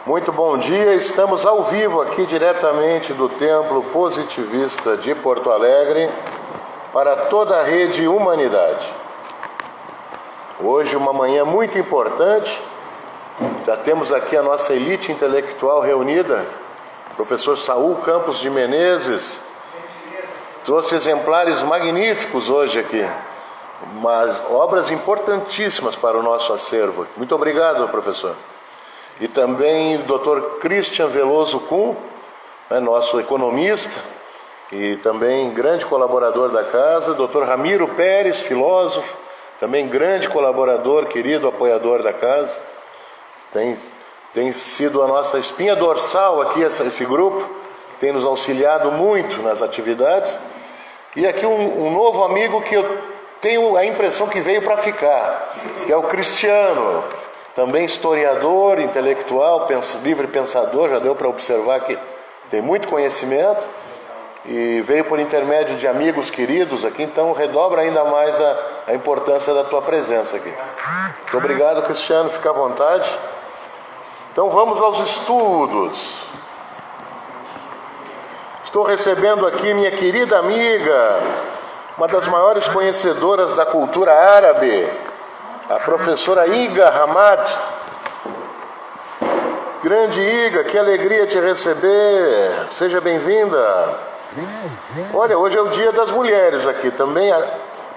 Muito bom dia, estamos ao vivo aqui diretamente do Templo Positivista de Porto Alegre para toda a rede Humanidade. Hoje uma manhã muito importante, já temos aqui a nossa elite intelectual reunida, professor Saul Campos de Menezes, trouxe exemplares magníficos hoje aqui, mas obras importantíssimas para o nosso acervo. Muito obrigado, professor. E também o Dr. Christian Veloso Kuhn, nosso economista e também grande colaborador da casa, Dr. Ramiro Pérez, filósofo, também grande colaborador, querido apoiador da casa, tem sido a nossa espinha dorsal aqui, esse grupo, que tem nos auxiliado muito nas atividades. E aqui um novo amigo que eu tenho a impressão que veio para ficar, que é o Cristiano, também historiador, intelectual, livre pensador, já deu para observar que tem muito conhecimento e veio por intermédio de amigos queridos aqui, então redobra ainda mais a importância da tua presença aqui. Muito obrigado, Cristiano, fica à vontade. Então vamos aos estudos. Estou recebendo aqui minha querida amiga, uma das maiores conhecedoras da cultura árabe, a professora Iga Hamad. Grande Iga, que alegria te receber, seja bem-vinda. Olha, hoje é o dia das mulheres aqui, também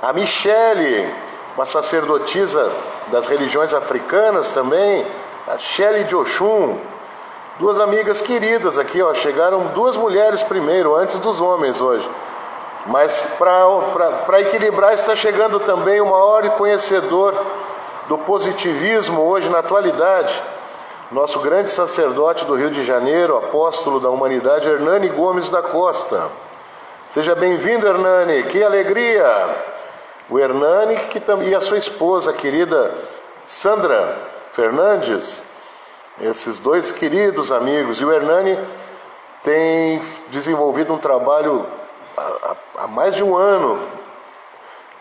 a Michele, uma sacerdotisa das religiões africanas também, a Shelley de Oxum, duas amigas queridas aqui, ó, chegaram duas mulheres primeiro, antes dos homens hoje. Mas para equilibrar está chegando também o maior conhecedor do positivismo hoje na atualidade, nosso grande sacerdote do Rio de Janeiro, apóstolo da humanidade, Hernani Gomes da Costa. Seja bem-vindo, Hernani, que alegria! O Hernani e a sua esposa, a querida Sandra Fernandes, esses dois queridos amigos. E o Hernani tem desenvolvido um trabalho há mais de um ano,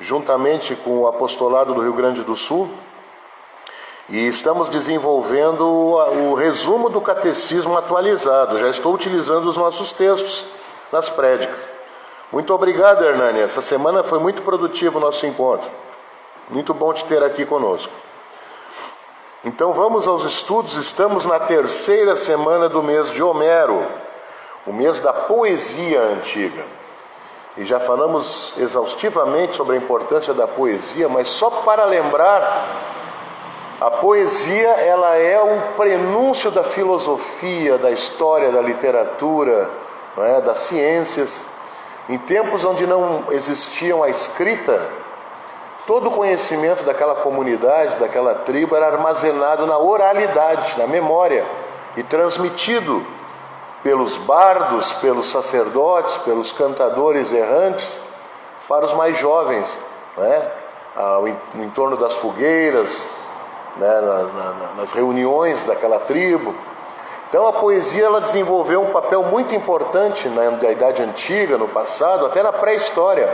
juntamente com o apostolado do Rio Grande do Sul, e estamos desenvolvendo o resumo do catecismo atualizado. Já estou utilizando os nossos textos nas prédicas. Muito obrigado, Hernani. Essa semana foi muito produtivo o nosso encontro. Muito bom te ter aqui conosco. Então vamos aos estudos. Estamos na terceira semana do mês de Homero, o mês da poesia antiga. E já falamos exaustivamente sobre a importância da poesia, mas só para lembrar, a poesia ela é o prenúncio da filosofia, da história, da literatura, das ciências. Em tempos onde não existiam a escrita, todo o conhecimento daquela comunidade, daquela tribo, era armazenado na oralidade, na memória, e transmitido pelos bardos, pelos sacerdotes, pelos cantadores errantes, para os mais jovens, em torno das fogueiras, nas reuniões daquela tribo. Então a poesia ela desenvolveu um papel muito importante na Idade Antiga, no passado, até na pré-história,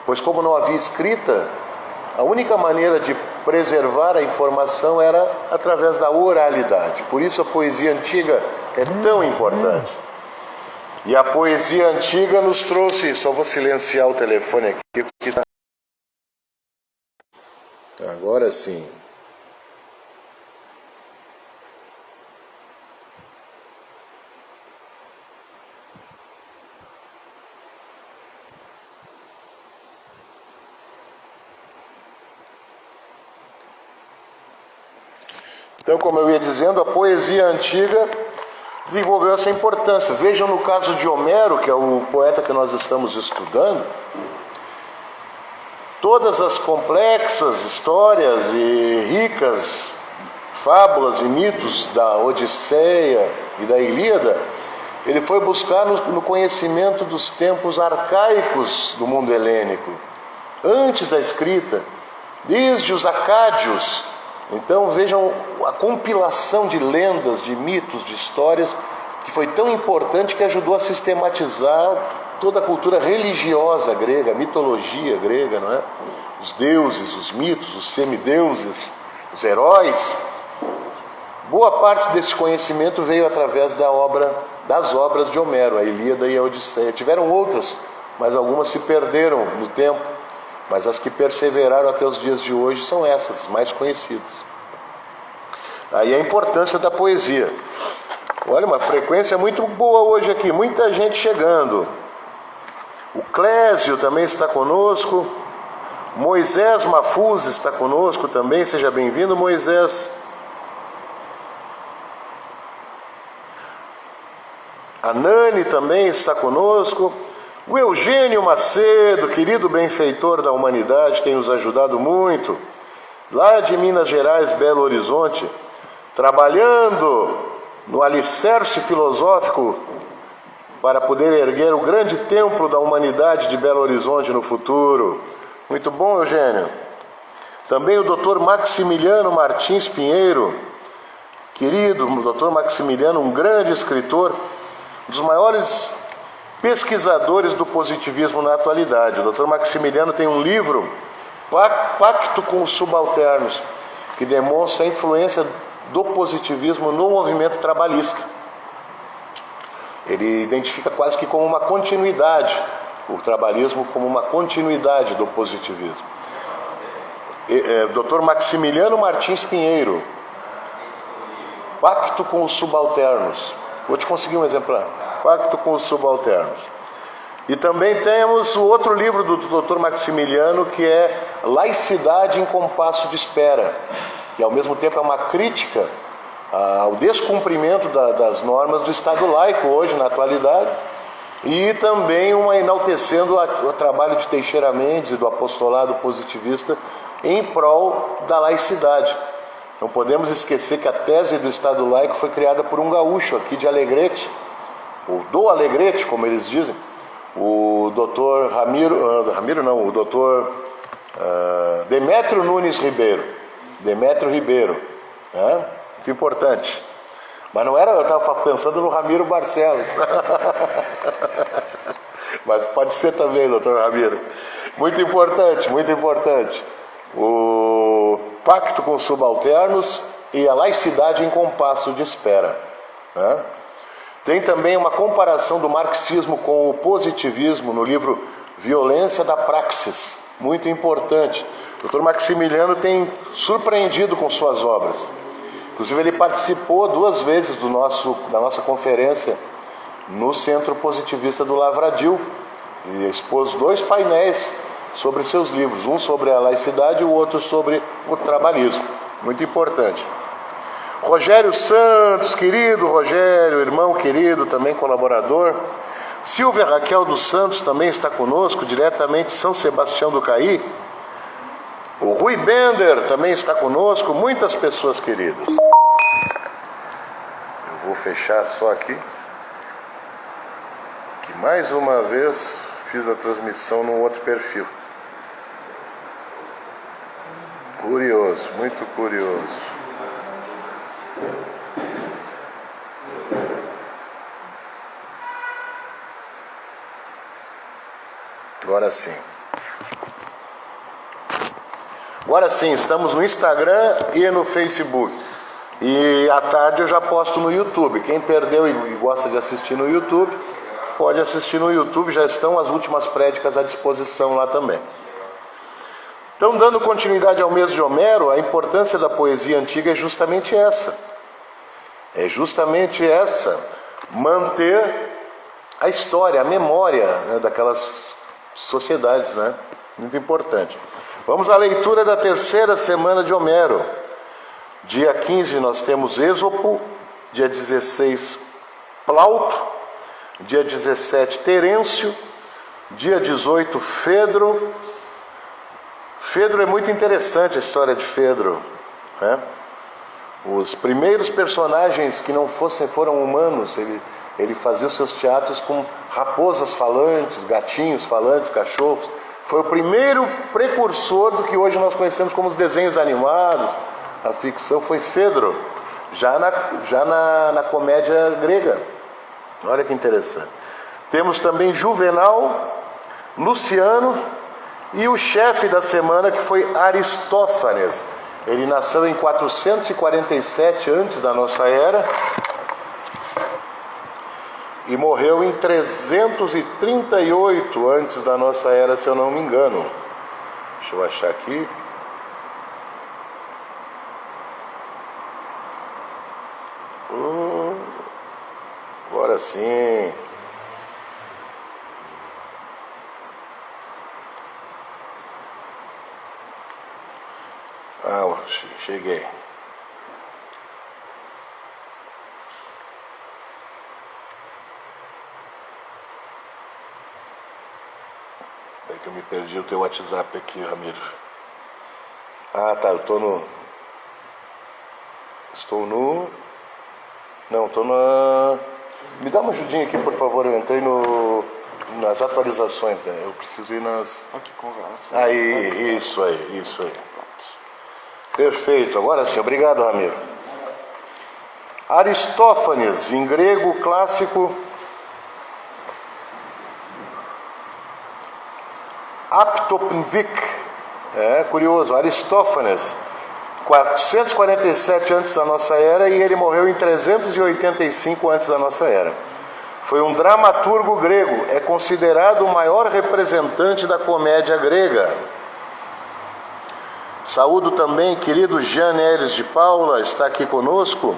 pois como não havia escrita, a única maneira de preservar a informação era através da oralidade. Por isso a poesia antiga é tão importante. E a poesia antiga nos trouxe... Só vou silenciar o telefone aqui, porque tá... Agora sim. Então, como eu ia dizendo, a poesia antiga desenvolveu essa importância. Vejam no caso de Homero, que é o poeta que nós estamos estudando, todas as complexas histórias e ricas fábulas e mitos da Odisseia e da Ilíada, ele foi buscar no conhecimento dos tempos arcaicos do mundo helênico, antes da escrita, desde os acádios. Então vejam a compilação de lendas, de mitos, de histórias, que foi tão importante que ajudou a sistematizar toda a cultura religiosa grega, a mitologia grega, não é? Os deuses, os mitos, os semideuses, os heróis. Boa parte desse conhecimento veio através das obras de Homero, a Ilíada e a Odisseia. Tiveram outras, mas algumas se perderam no tempo. Mas as que perseveraram até os dias de hoje são essas, as mais conhecidas. Aí a importância da poesia. Olha, uma frequência muito boa hoje aqui, muita gente chegando. O Clésio também está conosco. Moisés Mafuz está conosco também, seja bem-vindo, Moisés. A Nani também está conosco. O Eugênio Macedo, querido benfeitor da humanidade, tem nos ajudado muito. Lá de Minas Gerais, Belo Horizonte, trabalhando no alicerce filosófico para poder erguer o grande templo da humanidade de Belo Horizonte no futuro. Muito bom, Eugênio. Também o Dr. Maximiliano Martins Pinheiro, querido Dr. Maximiliano, um grande escritor, um dos maiores pesquisadores do positivismo na atualidade. O Dr. Maximiliano tem um livro, Pacto com os Subalternos, que demonstra a influência do positivismo no movimento trabalhista. Ele identifica quase que como uma continuidade, o trabalhismo como uma continuidade do positivismo. Dr. Maximiliano Martins Pinheiro, Pacto com os Subalternos. Vou te conseguir um exemplar. Pacto com os Subalternos. E também temos o outro livro do Dr. Maximiliano, que é Laicidade em Compasso de Espera, que ao mesmo tempo é uma crítica ao descumprimento das normas do Estado laico hoje, na atualidade, e também uma enaltecendo o trabalho de Teixeira Mendes e do apostolado positivista em prol da laicidade. Não podemos esquecer que a tese do Estado laico foi criada por um gaúcho aqui de Alegrete, ou do Alegrete, como eles dizem, o doutor o doutor Demétrio Nunes Ribeiro. Demétrio Ribeiro, né? Muito importante. Mas não era, eu estava pensando no Ramiro Barcelos. Mas pode ser também, doutor Ramiro. Muito importante, muito importante. O Pacto com os Subalternos e a Laicidade em Compasso de Espera, né? Tem também uma comparação do marxismo com o positivismo no livro Violência da Praxis, muito importante. O Dr. Maximiliano tem surpreendido com suas obras. Inclusive ele participou 2 vezes da nossa conferência no Centro Positivista do Lavradio e expôs 2 painéis sobre seus livros, um sobre a laicidade e o outro sobre o trabalhismo. Muito importante. Rogério Santos, querido Rogério, irmão querido, também colaborador. Silvia Raquel dos Santos também está conosco, diretamente de São Sebastião do Caí. O Rui Bender também está conosco, muitas pessoas queridas. Eu vou fechar só aqui, que mais uma vez fiz a transmissão num outro perfil. Curioso, muito curioso. Agora sim. Agora sim, estamos no Instagram e no Facebook. E à tarde eu já posto no YouTube. Quem perdeu e gosta de assistir no YouTube, pode assistir no YouTube. Já estão as últimas prédicas à disposição lá também. Então, dando continuidade ao mês de Homero, a importância da poesia antiga é justamente essa. É justamente essa, manter a história, a memória, né, daquelas sociedades, né? Muito importante. Vamos à leitura da 3ª semana de Homero. Dia 15 nós temos Êxopo, dia 16 Plauto, dia 17 Terêncio, dia 18 Fedro. Fedro é muito interessante a história de Fedro, né? Os primeiros personagens que não foram humanos, ele fazia os seus teatros com raposas falantes, gatinhos falantes, cachorros. Foi o primeiro precursor do que hoje nós conhecemos como os desenhos animados. A ficção foi Fedro, já na comédia grega. Olha que interessante. Temos também Juvenal, Luciano e o chefe da semana, que foi Aristófanes. Ele nasceu em 447 antes da nossa era e morreu em 338 antes da nossa era, se eu não me engano. Deixa eu achar aqui. Agora sim. Cheguei. É que eu me perdi o teu WhatsApp aqui, Ramiro. Ah, tá, eu tô no... Não, tô na... Me dá uma ajudinha aqui, por favor, eu entrei nas atualizações, né? Eu preciso ir nas... Que conversa. Aí, isso aí. Perfeito, agora sim, obrigado, Ramiro. Aristófanes, em grego clássico, Aptopnvik, curioso, Aristófanes, 447 antes da nossa era e ele morreu em 385 antes da nossa era. Foi um dramaturgo grego, é considerado o maior representante da comédia grega. Saúdo também querido Jean Neres de Paula, está aqui conosco.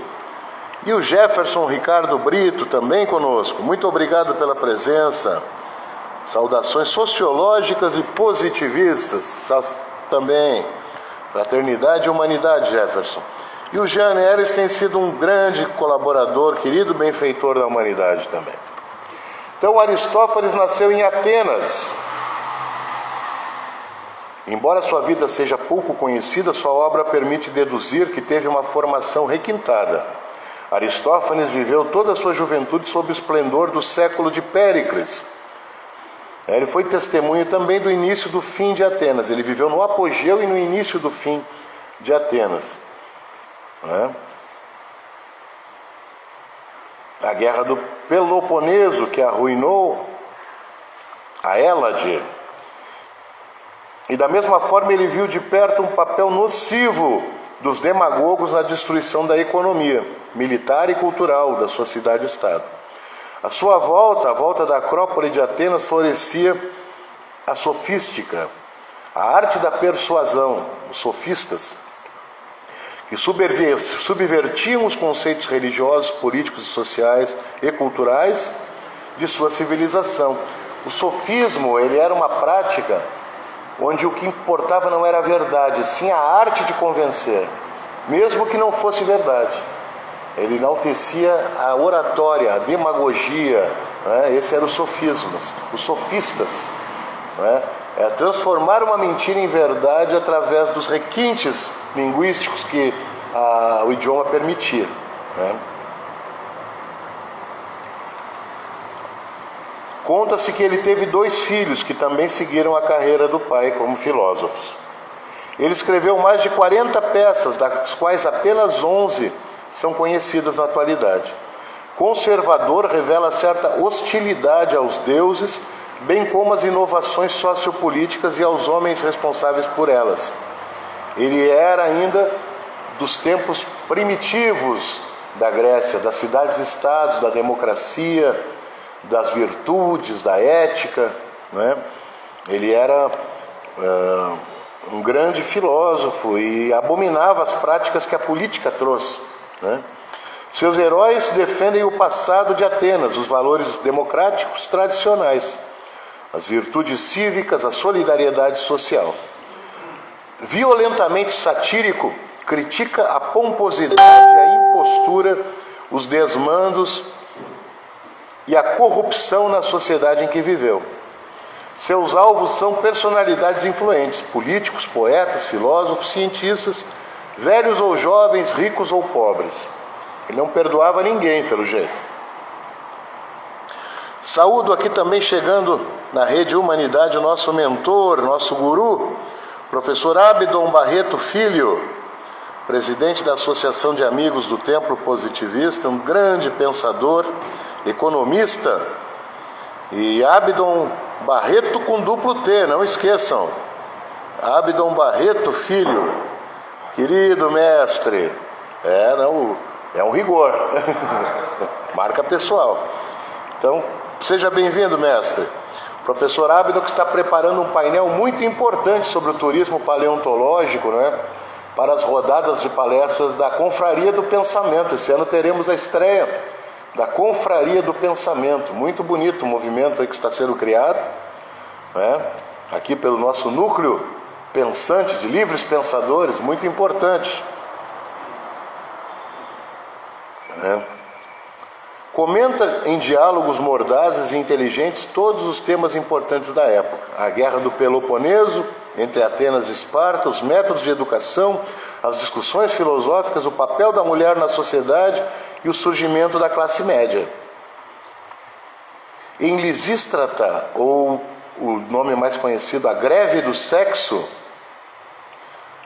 E o Jefferson Ricardo Brito também conosco. Muito obrigado pela presença. Saudações sociológicas e positivistas também. Fraternidade e humanidade, Jefferson. E o Jean Neres tem sido um grande colaborador, querido benfeitor da humanidade também. Então, Aristófanes nasceu em Atenas. Embora sua vida seja pouco conhecida, sua obra permite deduzir que teve uma formação requintada. Aristófanes viveu toda a sua juventude sob o esplendor do século de Péricles. Ele foi testemunha também do início do fim de Atenas. Ele viveu no apogeu e no início do fim de Atenas. A guerra do Peloponeso, que arruinou a Hélade. E da mesma forma ele viu de perto um papel nocivo dos demagogos na destruição da economia militar e cultural da sua cidade-estado. À sua volta, à volta da Acrópole de Atenas, florescia a sofística, a arte da persuasão, os sofistas, que subvertiam os conceitos religiosos, políticos, sociais e culturais de sua civilização. O sofismo, ele era uma prática onde o que importava não era a verdade, sim a arte de convencer, mesmo que não fosse verdade. Ele enaltecia a oratória, a demagogia, Esse eram os sofismas, os sofistas. Transformar uma mentira em verdade através dos requintes linguísticos que o idioma permitia. Conta-se que ele teve 2 filhos que também seguiram a carreira do pai como filósofos. Ele escreveu mais de 40 peças, das quais apenas 11 são conhecidas na atualidade. Conservador, revela certa hostilidade aos deuses, bem como às inovações sociopolíticas e aos homens responsáveis por elas. Ele era ainda dos tempos primitivos da Grécia, das cidades-estados, da democracia, das virtudes, da ética. Ele era um grande filósofo e abominava as práticas que a política trouxe. Seus heróis defendem o passado de Atenas, os valores democráticos tradicionais, as virtudes cívicas, a solidariedade social. Violentamente satírico, critica a pomposidade, a impostura, os desmandos e a corrupção na sociedade em que viveu. Seus alvos são personalidades influentes, políticos, poetas, filósofos, cientistas, velhos ou jovens, ricos ou pobres. Ele não perdoava ninguém, pelo jeito. Saúdo aqui também, chegando na Rede Humanidade, o nosso mentor, nosso guru, professor Abdon Barreto Filho, presidente da Associação de Amigos do Templo Positivista, um grande pensador, economista, e Abdon Barreto com duplo T, não esqueçam, Abdon Barreto Filho, Querido mestre, é um rigor. Marca pessoal. Então, seja bem-vindo, mestre. O professor Abno que está preparando um painel muito importante sobre o turismo paleontológico, né? Para as rodadas de palestras da Confraria do Pensamento. Esse ano teremos a estreia da Confraria do Pensamento. Muito bonito o movimento aí que está sendo criado, né? Aqui pelo nosso núcleo pensante de livres pensadores, muito importante, né? Comenta em diálogos mordazes e inteligentes todos os temas importantes da época: a guerra do Peloponeso entre Atenas e Esparta, os métodos de educação, as discussões filosóficas, o papel da mulher na sociedade e o surgimento da classe média. Em Lisístrata, ou o nome mais conhecido, a greve do sexo,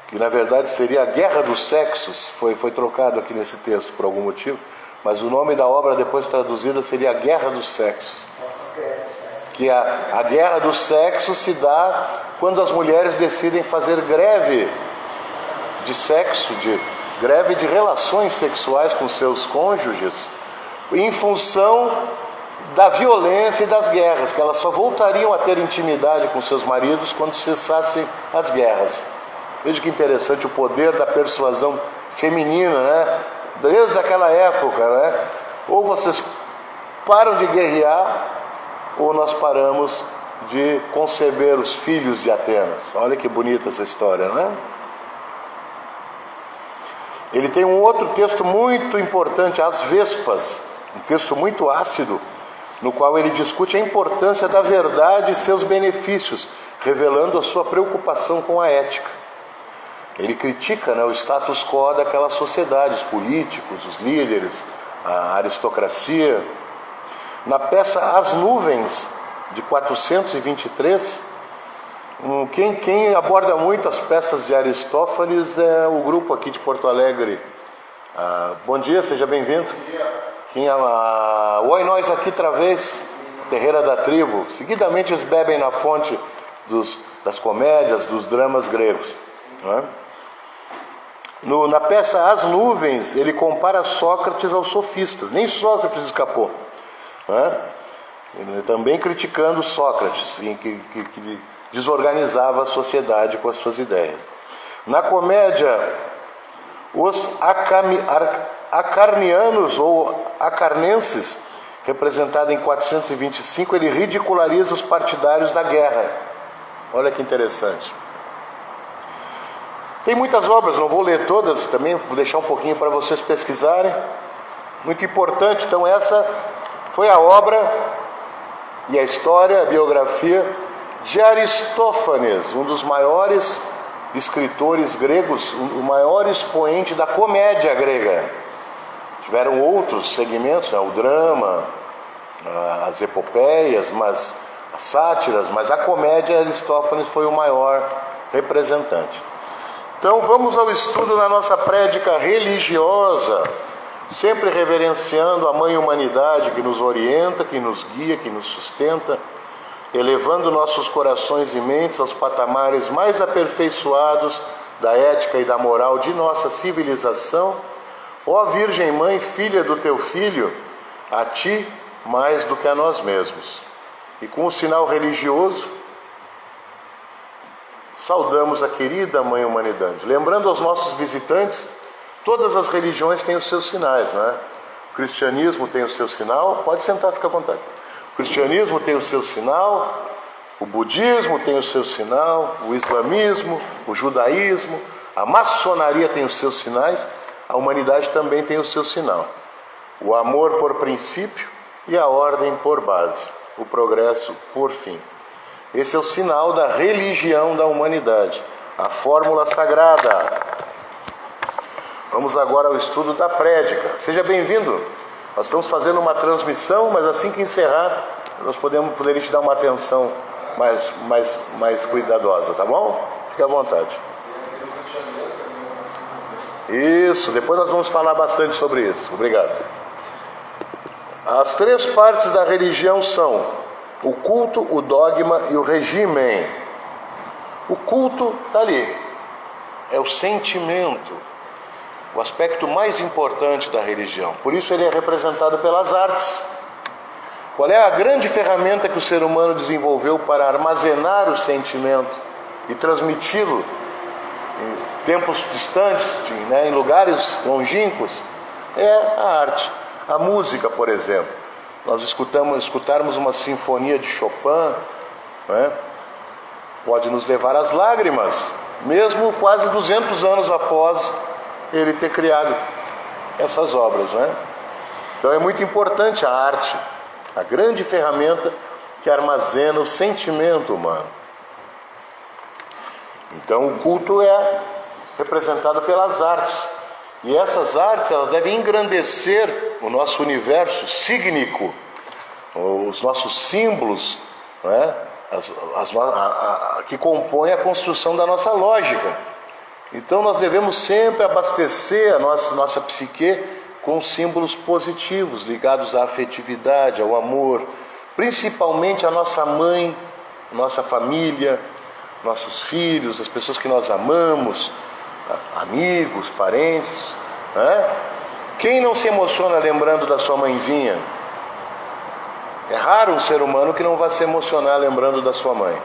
que na verdade seria a guerra dos sexos, foi trocado aqui nesse texto por algum motivo, mas o nome da obra depois traduzida seria a guerra dos sexos. Que a guerra dos sexos se dá quando as mulheres decidem fazer greve de sexo, greve de relações sexuais com seus cônjuges, em função da violência e das guerras, que elas só voltariam a ter intimidade com seus maridos quando cessassem as guerras. Veja que interessante o poder da persuasão feminina, né? Desde aquela época, né? Ou vocês param de guerrear, ou nós paramos de conceber os filhos de Atenas. Olha que bonita essa história, né? Ele tem um outro texto muito importante, As Vespas, um texto muito ácido, no qual ele discute a importância da verdade e seus benefícios, revelando a sua preocupação com a ética. Ele critica, né, o status quo daquela sociedade, os políticos, os líderes, a aristocracia. Na peça As Nuvens, de 423, quem aborda muito as peças de Aristófanes é o grupo aqui de Porto Alegre. Bom dia, seja bem-vindo. Oi, nós aqui outra vez, Terreira da Tribo. Seguidamente eles bebem na fonte das comédias, dos dramas gregos, né? Na peça As Nuvens, ele compara Sócrates aos sofistas. Nem Sócrates escapou, né? Ele também criticando Sócrates, que desorganizava a sociedade com as suas ideias. Na comédia, os acarnianos ou acarnenses, representado em 425, ele ridiculariza os partidários da guerra. Olha que interessante. Tem muitas obras, não vou ler todas também, vou deixar um pouquinho para vocês pesquisarem. Muito importante. Então essa foi a obra e a história, a biografia de Aristófanes, um dos maiores escritores gregos, o maior expoente da comédia grega. Tiveram outros segmentos, né? O drama, as epopeias, as sátiras, mas a comédia, Aristófanes foi o maior representante. Então vamos ao estudo na nossa prédica religiosa, sempre reverenciando a Mãe Humanidade que nos orienta, que nos guia, que nos sustenta, elevando nossos corações e mentes aos patamares mais aperfeiçoados da ética e da moral de nossa civilização. Ó Virgem Mãe, filha do teu Filho, a ti mais do que a nós mesmos. E com o sinal religioso, saudamos a querida Mãe Humanidade. Lembrando aos nossos visitantes, todas as religiões têm os seus sinais, não é? O cristianismo tem o seu sinal, pode sentar, fica à vontade. O cristianismo tem o seu sinal, o budismo tem o seu sinal, o islamismo, o judaísmo, a maçonaria tem os seus sinais, a humanidade também tem o seu sinal. O amor por princípio e a ordem por base, o progresso por fim. Esse é o sinal da religião da humanidade, a fórmula sagrada. Vamos agora ao estudo da prédica. Seja bem-vindo. Nós estamos fazendo uma transmissão, mas assim que encerrar, nós poderíamos te dar uma atenção mais cuidadosa, tá bom? Fique à vontade. Isso, depois nós vamos falar bastante sobre isso. Obrigado. As três partes da religião são o culto, o dogma e o regime. O culto está ali. é o sentimento, o aspecto mais importante da religião. Por isso ele é representado pelas artes. Qual é a grande ferramenta que o ser humano desenvolveu para armazenar o sentimento e transmiti-lo em tempos distantes, em lugares longínquos? É a arte. A música, por exemplo. Nós escutarmos uma sinfonia de Chopin, pode nos levar às lágrimas, mesmo quase 200 anos após ele ter criado essas obras. Então é muito importante a arte, a grande ferramenta que armazena o sentimento humano. Então o culto é representado pelas artes. E essas artes, elas devem engrandecer o nosso universo sígnico, os nossos símbolos, que compõem a construção da nossa lógica. Então nós devemos sempre abastecer a nossa psique com símbolos positivos, ligados à afetividade, ao amor, principalmente a nossa mãe, nossa família, nossos filhos, as pessoas que nós amamos, amigos, parentes. Quem não se emociona lembrando da sua mãezinha? É raro um ser humano que não vá se emocionar lembrando da sua mãe.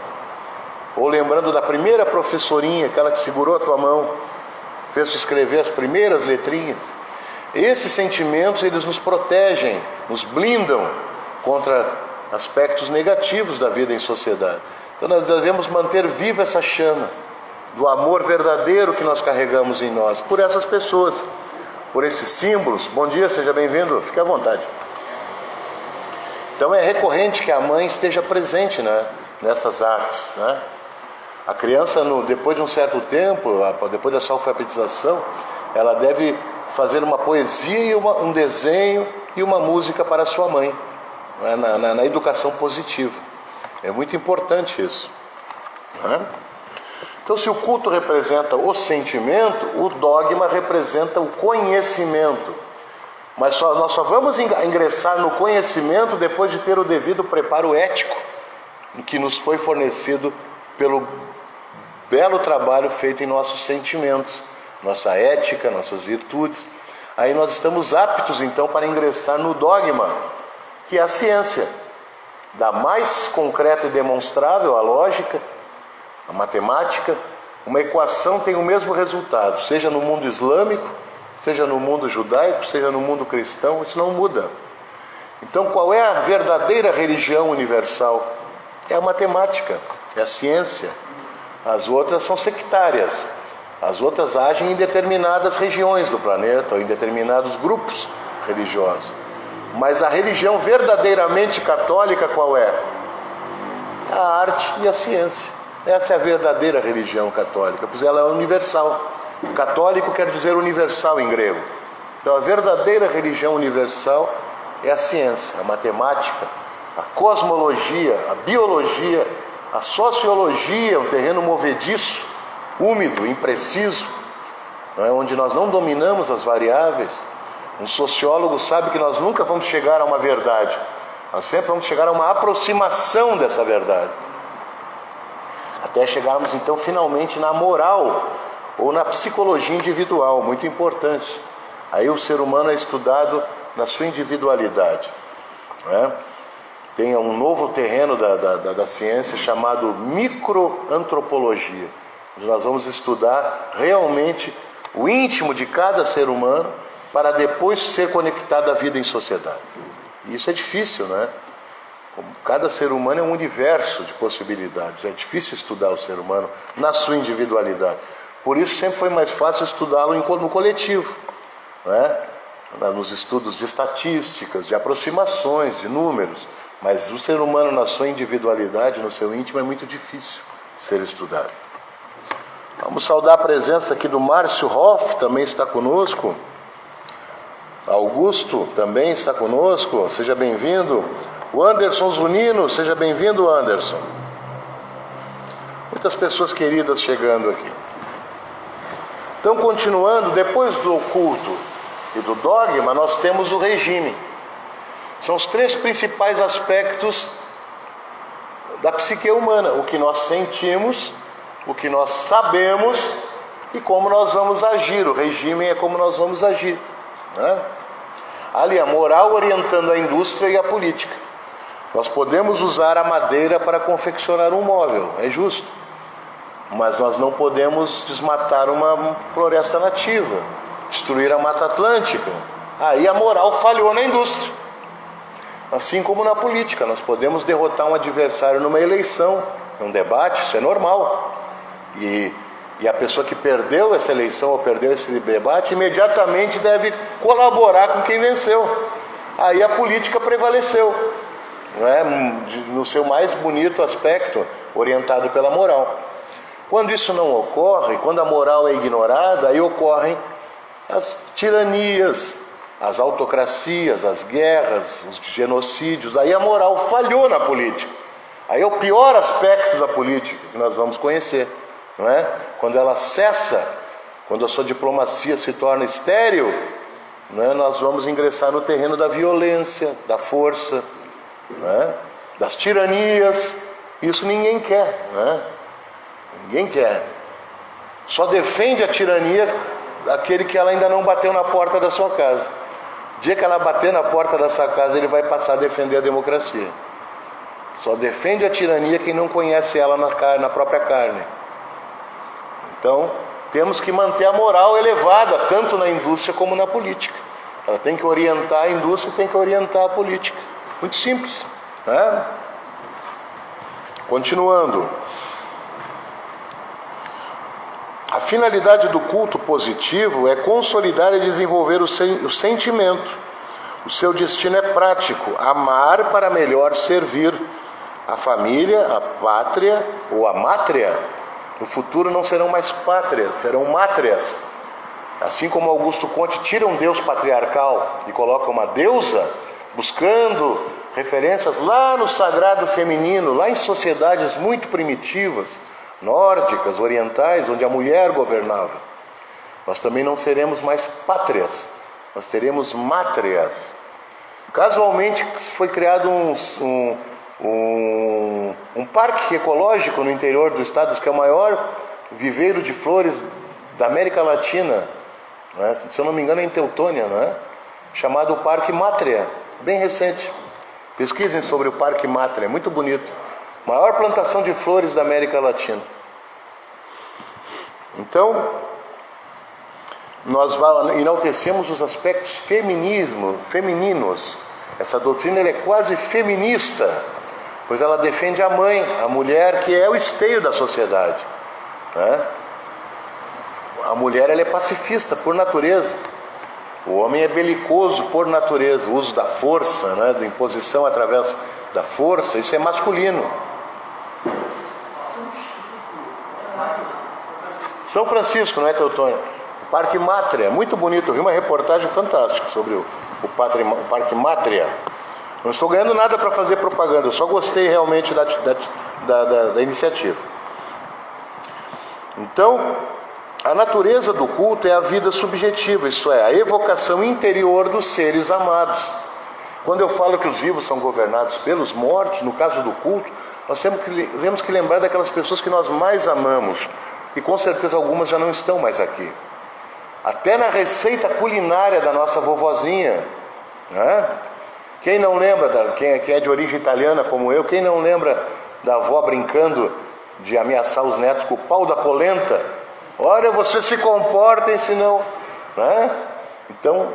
Ou lembrando da primeira professorinha, aquela que segurou a tua mão, fez-te escrever as primeiras letrinhas. Esses sentimentos, eles nos protegem, nos blindam contra aspectos negativos da vida em sociedade. Então nós devemos manter viva essa chama do amor verdadeiro que nós carregamos em nós, por essas pessoas, por esses símbolos. Bom dia, seja bem-vindo, fique à vontade. Então é recorrente que a mãe esteja presente, nessas artes. A criança, depois de um certo tempo, depois da sua alfabetização, ela deve fazer uma poesia, um desenho e uma música para a sua mãe, na educação positiva. É muito importante isso. Então, se o culto representa o sentimento, o dogma representa o conhecimento. Mas nós só vamos ingressar no conhecimento depois de ter o devido preparo ético que nos foi fornecido pelo belo trabalho feito em nossos sentimentos, nossa ética, nossas virtudes. Aí nós estamos aptos, então, para ingressar no dogma, que é a ciência, da mais concreta e demonstrável, a lógica, a matemática. Uma equação tem o mesmo resultado, seja no mundo islâmico, seja no mundo judaico, seja no mundo cristão, isso não muda. Então, qual é a verdadeira religião universal? É a matemática, é a ciência. As outras são sectárias. As outras agem em determinadas regiões do planeta, ou em determinados grupos religiosos. Mas a religião verdadeiramente católica qual é? A arte e a ciência. Essa é a verdadeira religião católica, pois ela é universal. Católico quer dizer universal em grego. Então a verdadeira religião universal é a ciência, a matemática, a cosmologia, a biologia, a sociologia, um terreno movediço, úmido, impreciso, onde nós não dominamos as variáveis. Um sociólogo sabe que nós nunca vamos chegar a uma verdade, nós sempre vamos chegar a uma aproximação dessa verdade, até chegarmos então finalmente na moral ou na psicologia individual, muito importante. Aí o ser humano é estudado na sua individualidade. Tem um novo terreno da ciência chamado microantropologia, onde nós vamos estudar realmente o íntimo de cada ser humano para depois ser conectado à vida em sociedade. E isso é difícil, Como cada ser humano é um universo de possibilidades, é difícil estudar o ser humano na sua individualidade. Por isso sempre foi mais fácil estudá-lo no coletivo, nos estudos de estatísticas, de aproximações, de números. Mas o ser humano na sua individualidade, no seu íntimo, é muito difícil de ser estudado. Vamos saudar a presença aqui do Márcio Hoff, também está conosco. Augusto também está conosco, seja bem-vindo. O Anderson Zunino, seja bem-vindo, Anderson. Muitas pessoas queridas chegando aqui. Então, continuando, depois do culto e do dogma, nós temos o regime. São os três principais aspectos da psique humana: o que nós sentimos, o que nós sabemos e como nós vamos agir. O regime é como nós vamos agir, né? Ali, a moral orientando a indústria e a política. Nós podemos usar a madeira para confeccionar um móvel, é justo. Mas nós não podemos desmatar uma floresta nativa, destruir a Mata Atlântica. Aí a moral falhou na indústria. Assim como na política, nós podemos derrotar um adversário numa eleição, num debate, isso é normal. E a pessoa que perdeu essa eleição ou perdeu esse debate, imediatamente deve colaborar com quem venceu. Aí a política prevaleceu, não é? No seu mais bonito aspecto, orientado pela moral. Quando isso não ocorre, quando a moral é ignorada, aí ocorrem as tiranias, as autocracias, as guerras, os genocídios. Aí a moral falhou na política. Aí é o pior aspecto da política que nós vamos conhecer, não é? Quando ela cessa, quando a sua diplomacia se torna estéril, não é? Nós vamos ingressar no terreno da violência, da força, não é? Das tiranias. Isso ninguém quer, não é? Ninguém quer. Só defende a tirania aquele que ela ainda não bateu na porta da sua casa. O dia que ela bater na porta da sua casa, ele vai passar a defender a democracia. Só defende a tirania quem não conhece ela na própria carne. Então, temos que manter a moral elevada, tanto na indústria como na política. Ela tem que orientar a indústria e tem que orientar a política. Muito simples, né? Continuando. A finalidade do culto positivo é consolidar e desenvolver o sentimento. O seu destino é prático, amar para melhor servir a família, a pátria ou a mátria. No futuro não serão mais pátrias, serão mátrias. Assim como Augusto Conte tira um deus patriarcal e coloca uma deusa, buscando referências lá no sagrado feminino, lá em sociedades muito primitivas, nórdicas, orientais, onde a mulher governava. Nós também não seremos mais pátrias, nós teremos mátrias. Casualmente foi criado um parque ecológico no interior do estado, que é o maior viveiro de flores da América Latina, né? Se eu não me engano é em Teutônia, não é? Chamado Parque Mátria, bem recente. Pesquisem sobre o Parque Mátria, é muito bonito. Maior plantação de flores da América Latina. Então, nós enaltecemos os aspectos femininos. Essa doutrina é quase feminista, pois ela defende a mãe, a mulher, que é o esteio da sociedade, né? A mulher, ela é pacifista por natureza. O homem é belicoso por natureza. O uso da força, né? Da imposição através da força, isso é masculino. São Francisco, não é, Teutônia? O Parque Mátria, muito bonito. Eu vi uma reportagem fantástica sobre o Parque Mátria. Não estou ganhando nada para fazer propaganda, eu só gostei realmente da iniciativa. Então, a natureza do culto é a vida subjetiva, isso é, a evocação interior dos seres amados. Quando eu falo que os vivos são governados pelos mortos, no caso do culto, nós temos que lembrar daquelas pessoas que nós mais amamos, e com certeza algumas já não estão mais aqui. Até na receita culinária da nossa vovozinha, né? Quem não lembra, quem é de origem italiana como eu, quem não lembra da avó brincando de ameaçar os netos com o pau da polenta? Olha, vocês se comportem, senão... Né? Então,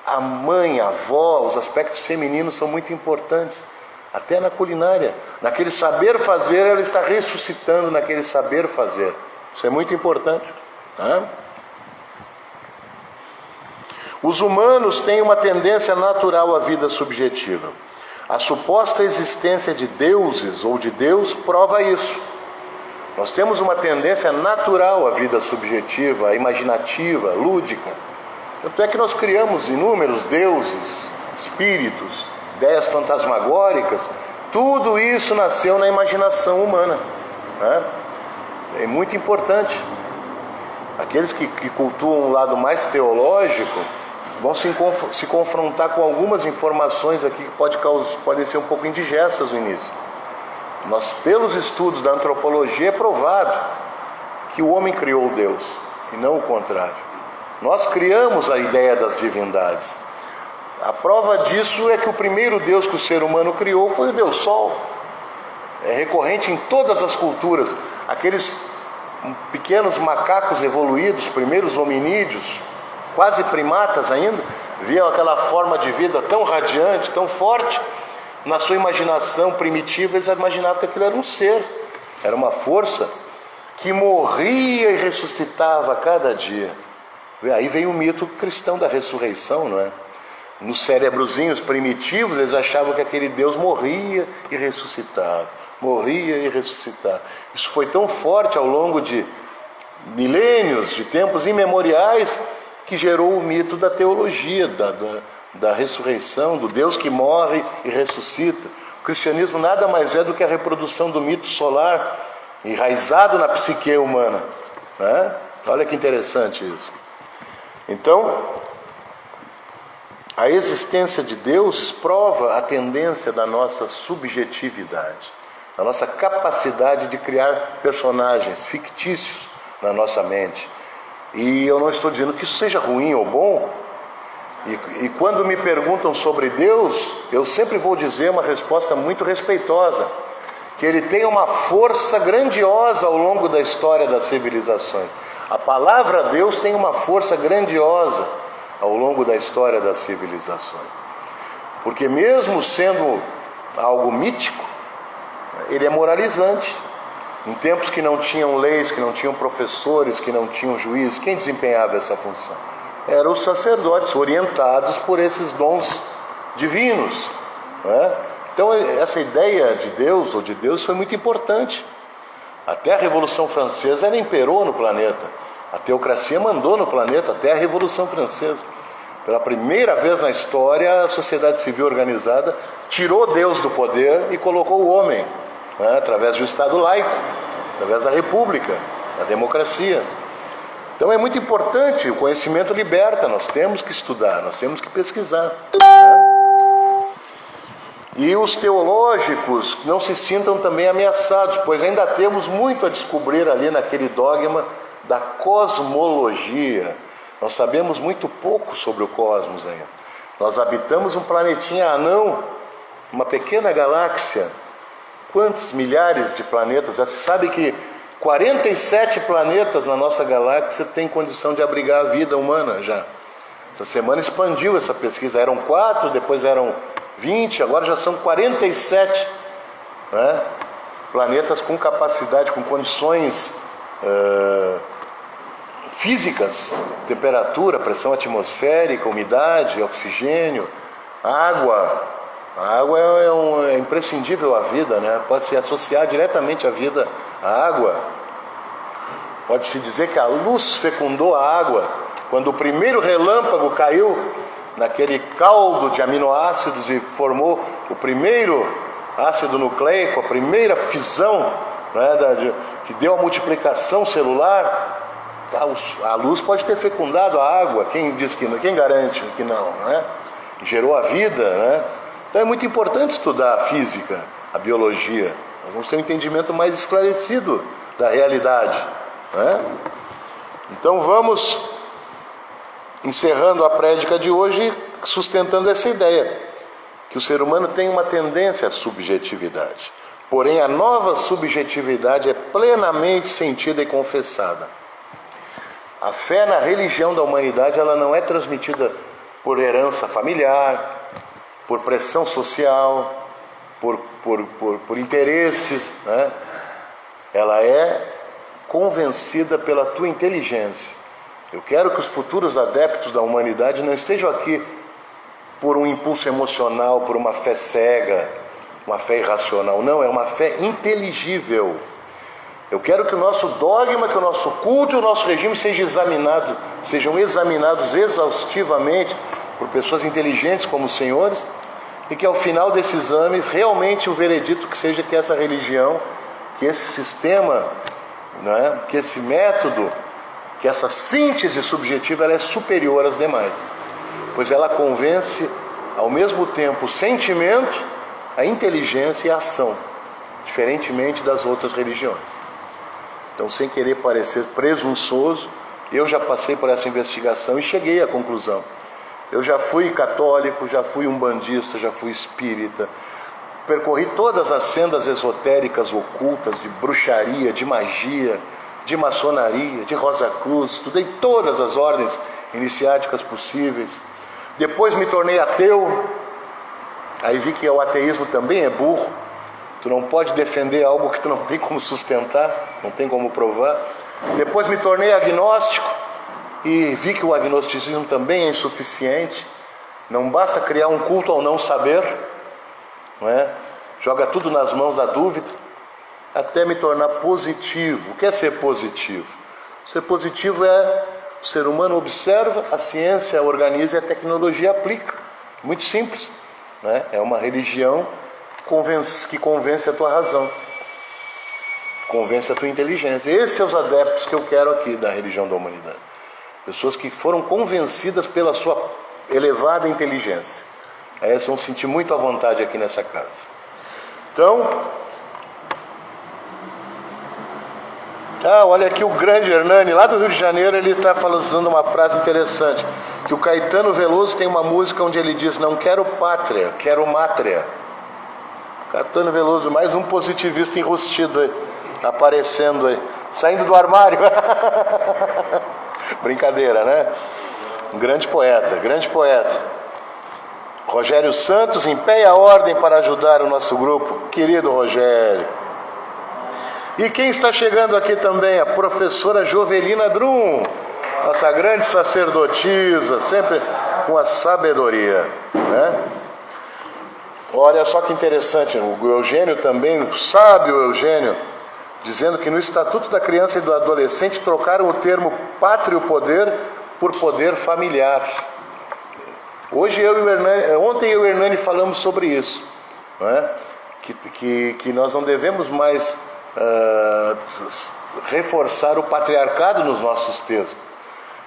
a mãe, a avó, os aspectos femininos são muito importantes. Até na culinária. Naquele saber fazer, ela está ressuscitando naquele saber fazer. Isso é muito importante. Né? Os humanos têm uma tendência natural à vida subjetiva. A suposta existência de deuses ou de Deus prova isso. Nós temos uma tendência natural à vida subjetiva, imaginativa, lúdica. Tanto é que nós criamos inúmeros deuses, espíritos, ideias fantasmagóricas. Tudo isso nasceu na imaginação humana. Né? É muito importante. Aqueles que cultuam um lado mais teológico vão se confrontar com algumas informações aqui que podem ser um pouco indigestas no início. Nós, pelos estudos da antropologia, é provado que o homem criou Deus. e não o contrário. Nós criamos a ideia das divindades. A prova disso é que o primeiro Deus que o ser humano criou foi o Deus Sol. É recorrente em todas as culturas. Aqueles pequenos macacos evoluídos, primeiros hominídeos, quase primatas ainda, viam aquela forma de vida tão radiante, tão forte. Na sua imaginação primitiva, eles imaginavam que aquilo era um ser, era uma força que morria e ressuscitava a cada dia. Aí vem o mito cristão da ressurreição, não é? Nos cérebrozinhos primitivos, eles achavam que aquele Deus morria e ressuscitava. Morria e ressuscitava. Isso foi tão forte ao longo de milênios, de tempos imemoriais, que gerou o mito da teologia, da ressurreição, do Deus que morre e ressuscita. O cristianismo nada mais é do que a reprodução do mito solar, enraizado na psique humana, né? Olha que interessante isso. Então, a existência de Deus prova a tendência da nossa subjetividade, da nossa capacidade de criar personagens fictícios na nossa mente. E eu não estou dizendo que isso seja ruim ou bom. E quando me perguntam sobre Deus, eu sempre vou dizer uma resposta muito respeitosa, que ele tem uma força grandiosa ao longo da história das civilizações. A palavra Deus tem uma força grandiosa ao longo da história das civilizações. Porque mesmo sendo algo mítico, ele é moralizante. Em tempos que não tinham leis, que não tinham professores, que não tinham juízes, quem desempenhava essa função? Eram os sacerdotes, orientados por esses dons divinos, né? Então essa ideia de Deus, ou de Deus, foi muito importante. Até a Revolução Francesa ela imperou no planeta. A teocracia mandou no planeta até a Revolução Francesa. Pela primeira vez na história, a sociedade civil organizada tirou Deus do poder e colocou o homem, né, através do Estado laico, através da República, da democracia. Então é muito importante, o conhecimento liberta, nós temos que estudar, nós temos que pesquisar, né? E os teológicos não se sintam também ameaçados, pois ainda temos muito a descobrir ali naquele dogma da cosmologia. Nós sabemos muito pouco sobre o cosmos ainda. Nós habitamos um planetinha anão, uma pequena galáxia. Quantos milhares de planetas? Já se sabe que 47 planetas na nossa galáxia têm condição de abrigar a vida humana já. Essa semana expandiu essa pesquisa. Eram 4, depois eram 20, agora já são 47, né? Planetas com capacidade, com condições físicas, temperatura, pressão atmosférica, umidade, oxigênio, água. A água é imprescindível à vida, né? Pode se associar diretamente à vida, à água. Pode-se dizer que a luz fecundou a água. Quando o primeiro relâmpago caiu naquele caldo de aminoácidos e formou o primeiro ácido nucleico, a primeira fisão, né, que deu a multiplicação celular, a luz pode ter fecundado a água. Quem diz que não? Quem garante que não, né? Gerou a vida, né? Então é muito importante estudar a física, a biologia. Nós vamos ter um entendimento mais esclarecido da realidade, né? Então vamos encerrando a prédica de hoje, sustentando essa ideia, que o ser humano tem uma tendência à subjetividade. Porém, a nova subjetividade é plenamente sentida e confessada. A fé na religião da humanidade, ela não é transmitida por herança familiar, por pressão social, por interesses, né? Ela é convencida pela tua inteligência. Eu quero que os futuros adeptos da humanidade não estejam aqui por um impulso emocional, por uma fé cega, uma fé irracional. Não, é uma fé inteligível. Eu quero que o nosso dogma, que o nosso culto e o nosso regime sejam examinados exaustivamente por pessoas inteligentes como os senhores, e que ao final desse exame, realmente o veredito que seja que essa religião, que esse sistema, né, que esse método, que essa síntese subjetiva, ela é superior às demais, pois ela convence ao mesmo tempo o sentimento, a inteligência e a ação, diferentemente das outras religiões. Então, sem querer parecer presunçoso, Eu já passei por essa investigação e cheguei à conclusão. Eu já fui católico, já fui umbandista, já fui espírita. Percorri todas as sendas esotéricas ocultas, de bruxaria, de magia, de maçonaria, de Rosa Cruz. Estudei todas as ordens iniciáticas possíveis. Depois me tornei ateu. Aí vi que o ateísmo também é burro. Tu não pode defender algo que tu não tem como sustentar, não tem como provar. Depois me tornei agnóstico e vi que o agnosticismo também é insuficiente. Não basta criar um culto ao não saber, não é? Joga tudo nas mãos da dúvida, até me tornar positivo. O que é ser positivo? Ser positivo é o ser humano observa, a ciência organiza e a tecnologia aplica. Muito simples, né? É uma religião que convence a tua razão, convence a tua inteligência. Esses são os adeptos que eu quero aqui da religião da humanidade. Pessoas que foram convencidas pela sua elevada inteligência. Essas vão sentir muito à vontade aqui nessa casa. Então, olha aqui o grande Hernani, lá do Rio de Janeiro, ele está falando uma frase interessante, que o Caetano Veloso tem uma música onde ele diz: não quero pátria, quero mátria. Caetano Veloso, mais um positivista enrustido aí, aparecendo aí, saindo do armário. Brincadeira, né? Um grande poeta, grande poeta. Rogério Santos, em pé e a ordem para ajudar o nosso grupo. Querido Rogério. E quem está chegando aqui também? A professora Jovelina Drum, nossa grande sacerdotisa, sempre com a sabedoria, né? Olha só que interessante, o Eugênio também, o sábio Eugênio, dizendo que no Estatuto da Criança e do Adolescente trocaram o termo pátrio poder por poder familiar. Ontem eu e o Hernani falamos sobre isso, não é? Que nós não devemos mais reforçar o patriarcado nos nossos textos.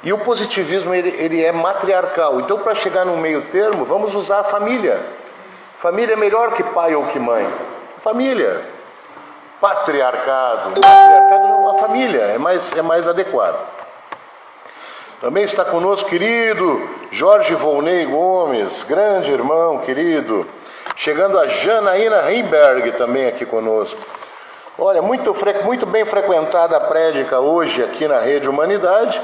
E o positivismo ele é matriarcal. Então, para chegar no meio termo, vamos usar a família. Família é melhor que pai ou que mãe. Família. Patriarcado não, a família é mais adequado. Também está conosco, querido Jorge Volney Gomes, grande irmão, querido. Chegando a Janaína Rimberg também aqui conosco. Olha, muito bem frequentada a prédica hoje aqui na Rede Humanidade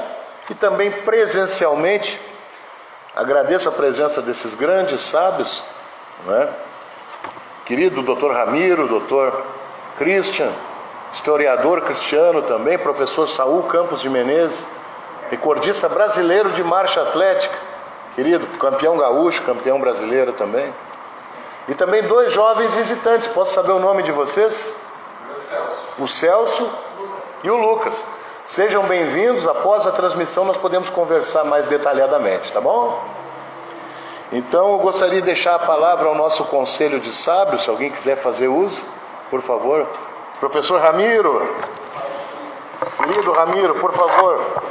e também presencialmente. Agradeço a presença desses grandes sábios, não é? Querido Dr. Ramiro, Dr. Christian, historiador cristiano também, professor Saul Campos de Menezes, recordista brasileiro de marcha atlética, querido, campeão gaúcho, campeão brasileiro também. E também 2 jovens visitantes, posso saber o nome de vocês? O Celso e o Lucas. Sejam bem-vindos, após a transmissão nós podemos conversar mais detalhadamente, tá bom? Então eu gostaria de deixar a palavra ao nosso conselho de sábios, se alguém quiser fazer uso, por favor. Professor Ramiro, querido Ramiro, por favor.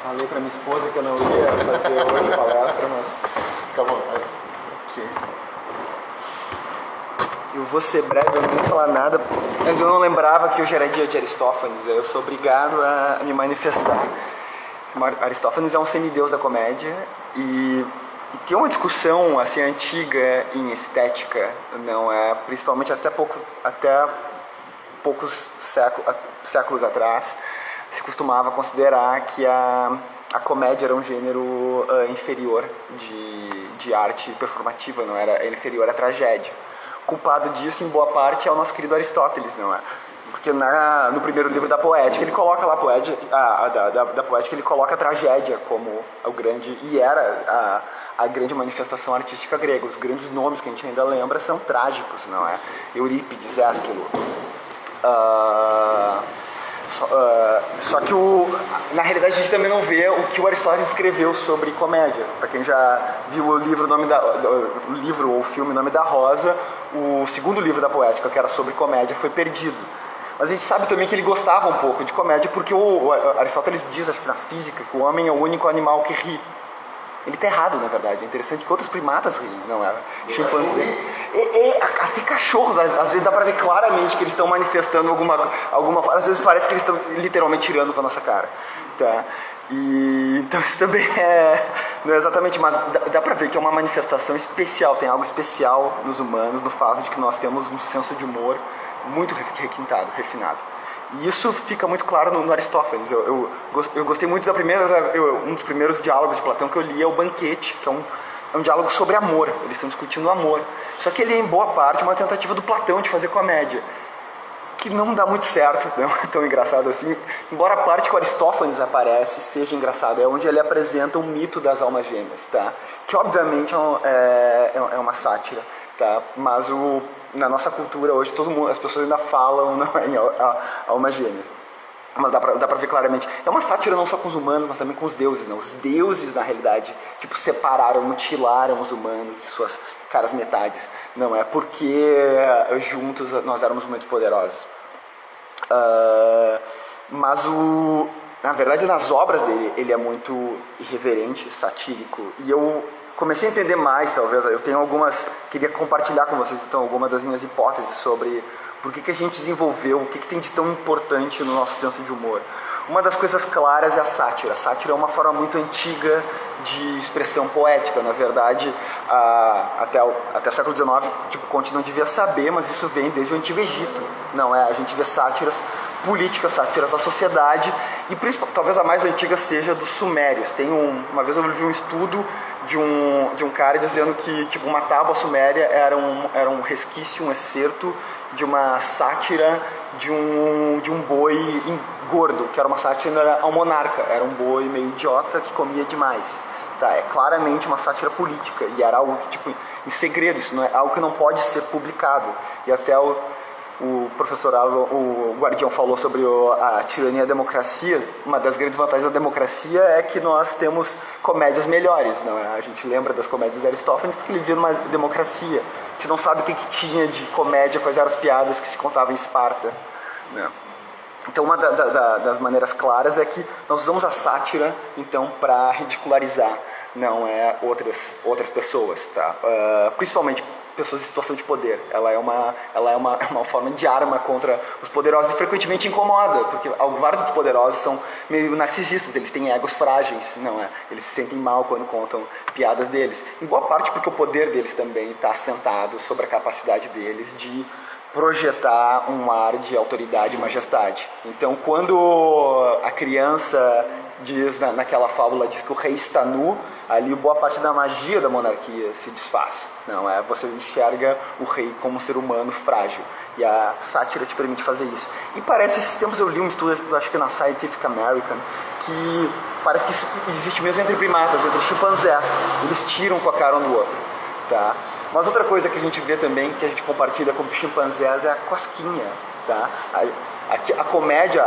Falei para minha esposa que eu não ia fazer hoje palestra, mas fica à vontade. Okay. Eu vou ser breve, eu não vou falar nada, mas eu não lembrava que hoje era dia de Aristófanes, eu sou obrigado a me manifestar. Aristófanes é um semideus da comédia e tem uma discussão assim antiga em estética, não é? Principalmente até poucos séculos atrás, se costumava considerar que a comédia era um gênero inferior de arte performativa, não era? Era inferior à tragédia. O culpado disso, em boa parte, é o nosso querido Aristóteles, não é? Porque no primeiro livro da Poética, ele coloca lá da Poética, ele coloca a tragédia como o grande, e era a grande manifestação artística grega. Os grandes nomes que a gente ainda lembra são trágicos, não é? Eurípides, Ésquilo. Só que na realidade a gente também não vê o que o Aristóteles escreveu sobre comédia. Para quem já viu o livro ou o filme Nome da Rosa, o segundo livro da Poética, que era sobre comédia, foi perdido. Mas a gente sabe também que ele gostava um pouco de comédia, porque o Aristóteles diz, acho que na física, que o homem é o único animal que ri. Ele tá errado, na verdade. É interessante que outros primatas riem, não é? Chimpanzé. Até cachorros, às vezes dá pra ver claramente que eles estão manifestando alguma. Às vezes parece que eles estão literalmente tirando com a nossa cara. Tá? Então isso também não é exatamente, mas dá pra ver que é uma manifestação especial, tem algo especial nos humanos, no fato de que nós temos um senso de humor muito requintado, refinado. E isso fica muito claro no Aristófanes. Eu gostei muito da um dos primeiros diálogos de Platão que eu li é o Banquete, que é um diálogo sobre amor. Eles estão discutindo o amor. Só que ele é, em boa parte, uma tentativa do Platão de fazer comédia, que não dá muito certo, não é tão engraçado assim. Embora a parte que o Aristófanes aparece seja engraçada, é onde ele apresenta o mito das almas gêmeas, tá? Que obviamente é uma sátira, tá? Mas na nossa cultura hoje as pessoas ainda falam em alma gêmea. Mas dá pra ver claramente. É uma sátira não só com os humanos, mas também com os deuses, né? Os deuses, na realidade, separaram, mutilaram os humanos de suas caras metades. Não é porque juntos nós éramos muito poderosos. Mas na verdade, nas obras dele, ele é muito irreverente, satírico. E eu comecei a entender mais, talvez. Eu tenho queria compartilhar com vocês, então, algumas das minhas hipóteses sobre por que a gente desenvolveu, o que tem de tão importante no nosso senso de humor. Uma das coisas claras é a sátira. A sátira é uma forma muito antiga de expressão poética. Na verdade, até o século XIX, Conte não devia saber, mas isso vem desde o Antigo Egito. Não é? A gente vê sátiras políticas, sátiras da sociedade, e talvez a mais antiga seja dos sumérios. Uma vez eu vi um estudo de um cara dizendo que uma tábua suméria era um resquício, um excerto de uma sátira de um boi gordo, que era uma sátira ao monarca. Era um boi meio idiota que comia demais. Tá? É claramente uma sátira política, e era algo que, em segredo, isso não é algo que não pode ser publicado. E até o professor o Guardião falou sobre a tirania e a democracia. Uma das grandes vantagens da democracia é que nós temos comédias melhores, não é? A gente lembra das comédias de Aristófanes porque ele vivia numa democracia. A gente não sabe o que tinha de comédia, quais eram as piadas que se contavam em Esparta, né? Então, uma das maneiras claras é que nós usamos a sátira, então, para ridicularizar, não é, outras pessoas, tá? Principalmente pessoas em situação de poder. Ela é uma forma de arma contra os poderosos, e frequentemente incomoda, porque vários dos poderosos são meio narcisistas, eles têm egos frágeis, não é? Eles se sentem mal quando contam piadas deles. Em boa parte porque o poder deles também está assentado sobre a capacidade deles de projetar um ar de autoridade e majestade. Então, quando a criança diz, naquela fábula, diz que o rei está nu, ali boa parte da magia da monarquia se desfaz. Não é? Você enxerga o rei como um ser humano frágil, e a sátira te permite fazer isso. E parece, esses tempos eu li um estudo, acho que na Scientific American, que parece que isso existe mesmo entre primatas, entre chimpanzés. Eles tiram com a cara um do outro, tá? Mas outra coisa que a gente vê também, que a gente compartilha com chimpanzés, é a cosquinha, tá? A comédia,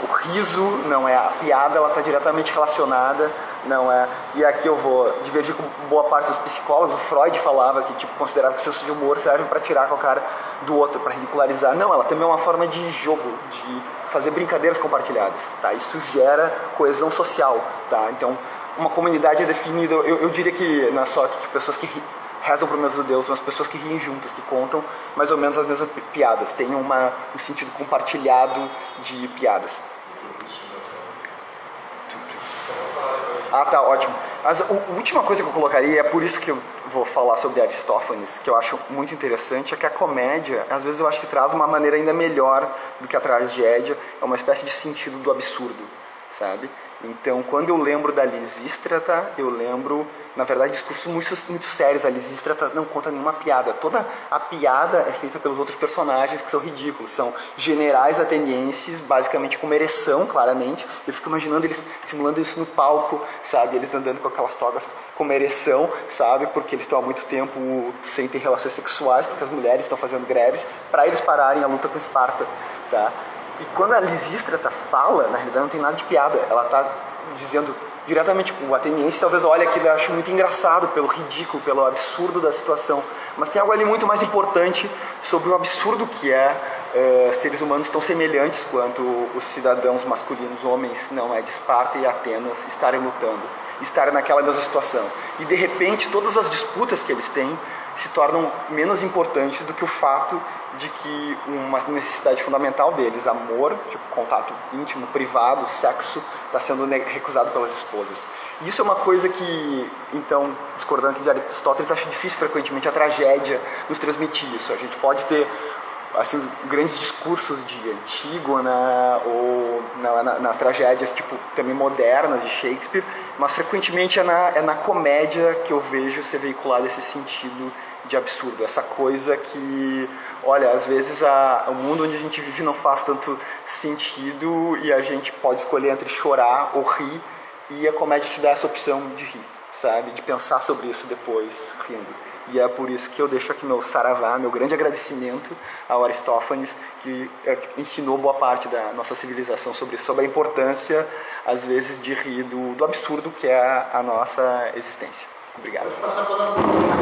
o riso, não é, a piada, ela está diretamente relacionada, não é? E aqui eu vou divergir com boa parte dos psicólogos. O Freud falava que considerava que o senso de humor serve para tirar com a cara do outro, para ridicularizar. Não, ela também é uma forma de jogo, de fazer brincadeiras compartilhadas, tá? Isso gera coesão social, tá? Então, uma comunidade é definida, eu diria que não é só pessoas que rezam para o mesmo Deus, mas pessoas que riem juntas, que contam mais ou menos as mesmas piadas, tem um sentido compartilhado de piadas. Tá, ótimo. Mas a última coisa que eu colocaria, é por isso que eu vou falar sobre Aristófanes, que eu acho muito interessante, é que a comédia, às vezes eu acho que traz uma maneira ainda melhor do que a tragédia, é uma espécie de sentido do absurdo, sabe? Então, quando eu lembro da Lisístrata, eu lembro, na verdade, discursos muito sérios. A Lisístrata não conta nenhuma piada. Toda a piada é feita pelos outros personagens que são ridículos. São generais atenienses, basicamente com uma ereção, claramente. Eu fico imaginando eles simulando isso no palco, sabe? Eles andando com aquelas togas com uma ereção, sabe? Porque eles estão há muito tempo sem ter relações sexuais, porque as mulheres estão fazendo greves, para eles pararem a luta com Esparta, tá? E quando a Lisístrata fala, na realidade não tem nada de piada, ela está dizendo diretamente, o ateniense talvez olhe aquilo e ache muito engraçado, pelo ridículo, pelo absurdo da situação, mas tem algo ali muito mais importante sobre o absurdo que é seres humanos tão semelhantes quanto os cidadãos masculinos, homens, não é, de Esparta e Atenas, estarem lutando, estarem naquela mesma situação. E de repente todas as disputas que eles têm se tornam menos importantes do que o fato de que uma necessidade fundamental deles, amor, tipo contato íntimo, privado, sexo, está sendo recusado pelas esposas. E isso é uma coisa que, então, discordando aqui de Aristóteles, acho difícil frequentemente a tragédia nos transmitir isso. A gente pode ter assim, grandes discursos de Antígona ou nas tragédias tipo, também modernas de Shakespeare, mas frequentemente é na comédia que eu vejo ser veiculado esse sentido de absurdo, essa coisa que, olha, às vezes o mundo onde a gente vive não faz tanto sentido e a gente pode escolher entre chorar ou rir, e a comédia te dá essa opção de rir, sabe, de pensar sobre isso depois rindo. E é por isso que eu deixo aqui meu saravá, meu grande agradecimento ao Aristófanes, que ensinou boa parte da nossa civilização sobre isso, sobre a importância, às vezes, de rir do absurdo que é a nossa existência. Obrigado.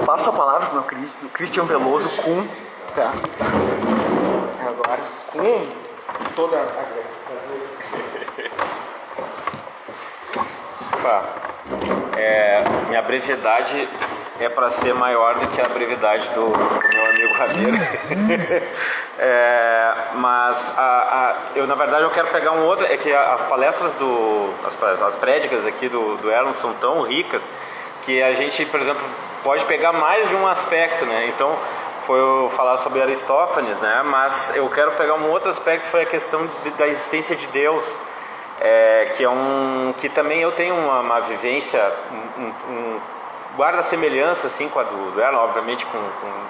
Passo a palavra para o Christian Veloso com... Tá. Agora, com toda a prazer. Minha brevidade é para ser maior do que a brevidade do meu amigo Ramiro. Mas eu, na verdade, eu quero pegar um outro. É que as palestras as prédicas aqui do Erlon são tão ricas que a gente, por exemplo, pode pegar mais de um aspecto, né? Então, foi eu falar sobre Aristófanes, né? Mas eu quero pegar um outro aspecto, que foi a questão da existência de Deus. Que também eu tenho uma vivência, guarda semelhança assim com a do Erlon, obviamente com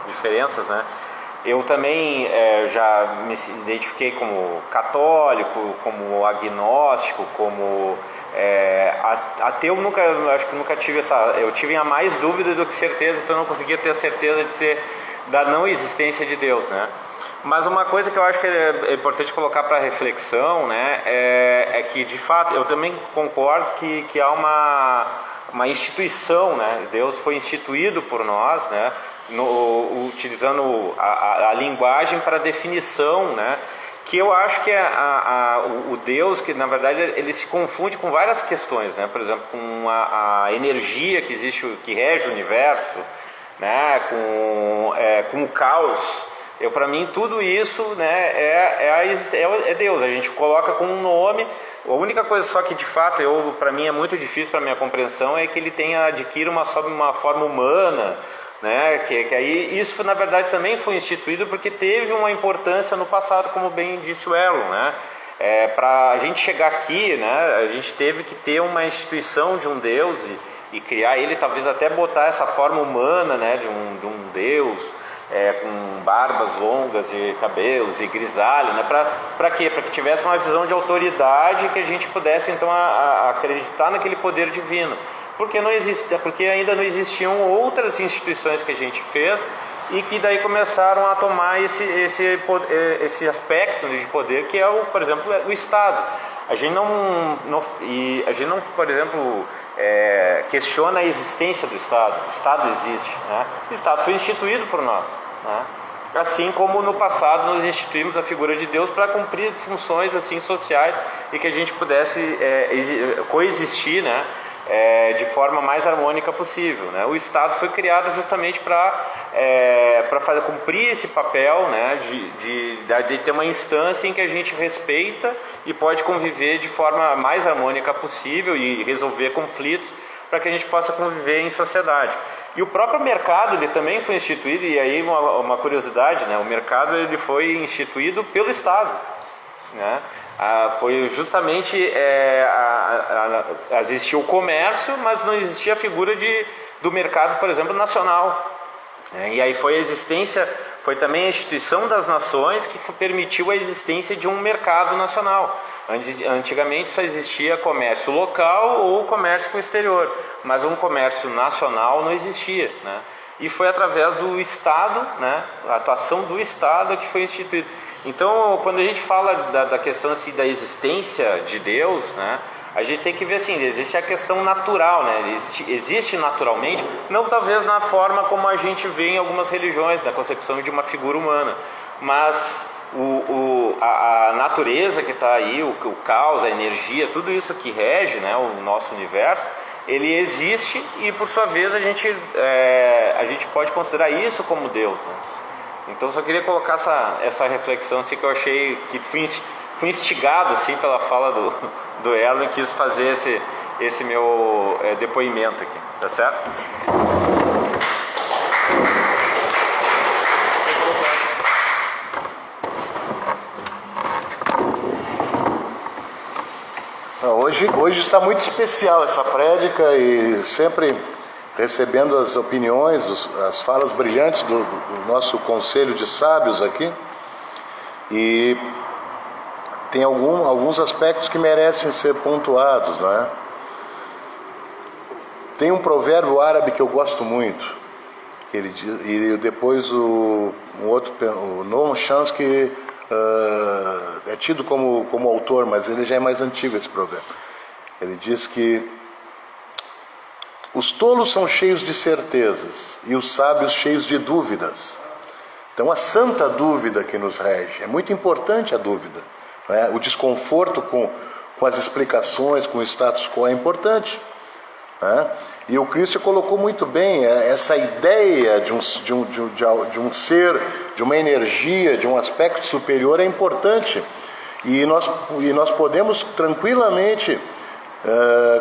diferenças, né? Eu também já me identifiquei como católico, como agnóstico, como ateu. Acho que nunca tive eu tive a mais dúvida do que certeza, então eu não conseguia ter a certeza da não existência de Deus, né? Mas uma coisa que eu acho que é importante colocar para reflexão, né, é que, de fato, eu também concordo que há uma instituição, né? Deus foi instituído por nós, né, utilizando a linguagem para definição, né, que eu acho que o Deus, que na verdade ele se confunde com várias questões, né, por exemplo, com a energia que existe, que rege o universo, né, com o caos. Para mim, tudo isso, né, é Deus. A gente coloca com um nome. A única coisa só que, de fato, para mim é muito difícil, para minha compreensão, é que ele adquire uma forma humana, né, que aí isso, na verdade, também foi instituído porque teve uma importância no passado, como bem disse o Erlon, né? Para a gente chegar aqui, né, a gente teve que ter uma instituição de um Deus e criar ele, talvez até botar essa forma humana, né, de um Deus, com barbas longas e cabelos e grisalho, né? Para quê? Para que tivesse uma visão de autoridade, que a gente pudesse então acreditar naquele poder divino. Porque ainda não existiam outras instituições que a gente fez e que daí começaram a tomar esse aspecto de poder, que é por exemplo, o Estado. A gente não, por exemplo, questiona a existência do Estado. O Estado existe, né? O Estado foi instituído por nós, né? Assim como no passado nós instituímos a figura de Deus para cumprir funções assim sociais e que a gente pudesse coexistir, né? De forma mais harmônica possível, né? O Estado foi criado justamente para cumprir esse papel, né? de ter uma instância em que a gente respeita e pode conviver de forma mais harmônica possível e resolver conflitos para que a gente possa conviver em sociedade. E o próprio mercado ele também foi instituído, e aí uma curiosidade, né? O mercado ele foi instituído pelo Estado, né? Foi justamente existia o comércio, mas não existia a figura do mercado, por exemplo, nacional. E aí foi também a instituição das nações que permitiu a existência de um mercado nacional. Antigamente só existia comércio local ou comércio com o exterior, mas um comércio nacional não existia, né? E foi através do Estado, né, a atuação do Estado que foi instituído. Então, quando a gente fala da questão assim, da existência de Deus, né, a gente tem que ver assim, existe a questão natural, né, existe naturalmente, não talvez na forma como a gente vê em algumas religiões, na concepção de uma figura humana, mas a natureza que está aí, o caos, a energia, tudo isso que rege, né, o nosso universo, ele existe e por sua vez a gente pode considerar isso como Deus, né? Então só queria colocar essa reflexão assim, que eu achei que fui instigado assim, pela fala do Erwin, e quis fazer esse meu depoimento aqui, tá certo? Hoje está muito especial essa prédica e sempre recebendo as opiniões, as falas brilhantes do nosso conselho de sábios aqui. E tem alguns aspectos que merecem ser pontuados, né? Tem um provérbio árabe que eu gosto muito. Ele diz, e depois o Noam Chomsky é tido como autor, mas ele já é mais antigo, esse provérbio. Ele diz que os tolos são cheios de certezas e os sábios cheios de dúvidas. Então a santa dúvida que nos rege, é muito importante a dúvida, né? O desconforto com as explicações, com o status quo é importante, né? E o Cristo colocou muito bem essa ideia de um ser, de uma energia, de um aspecto superior é importante. E nós podemos tranquilamente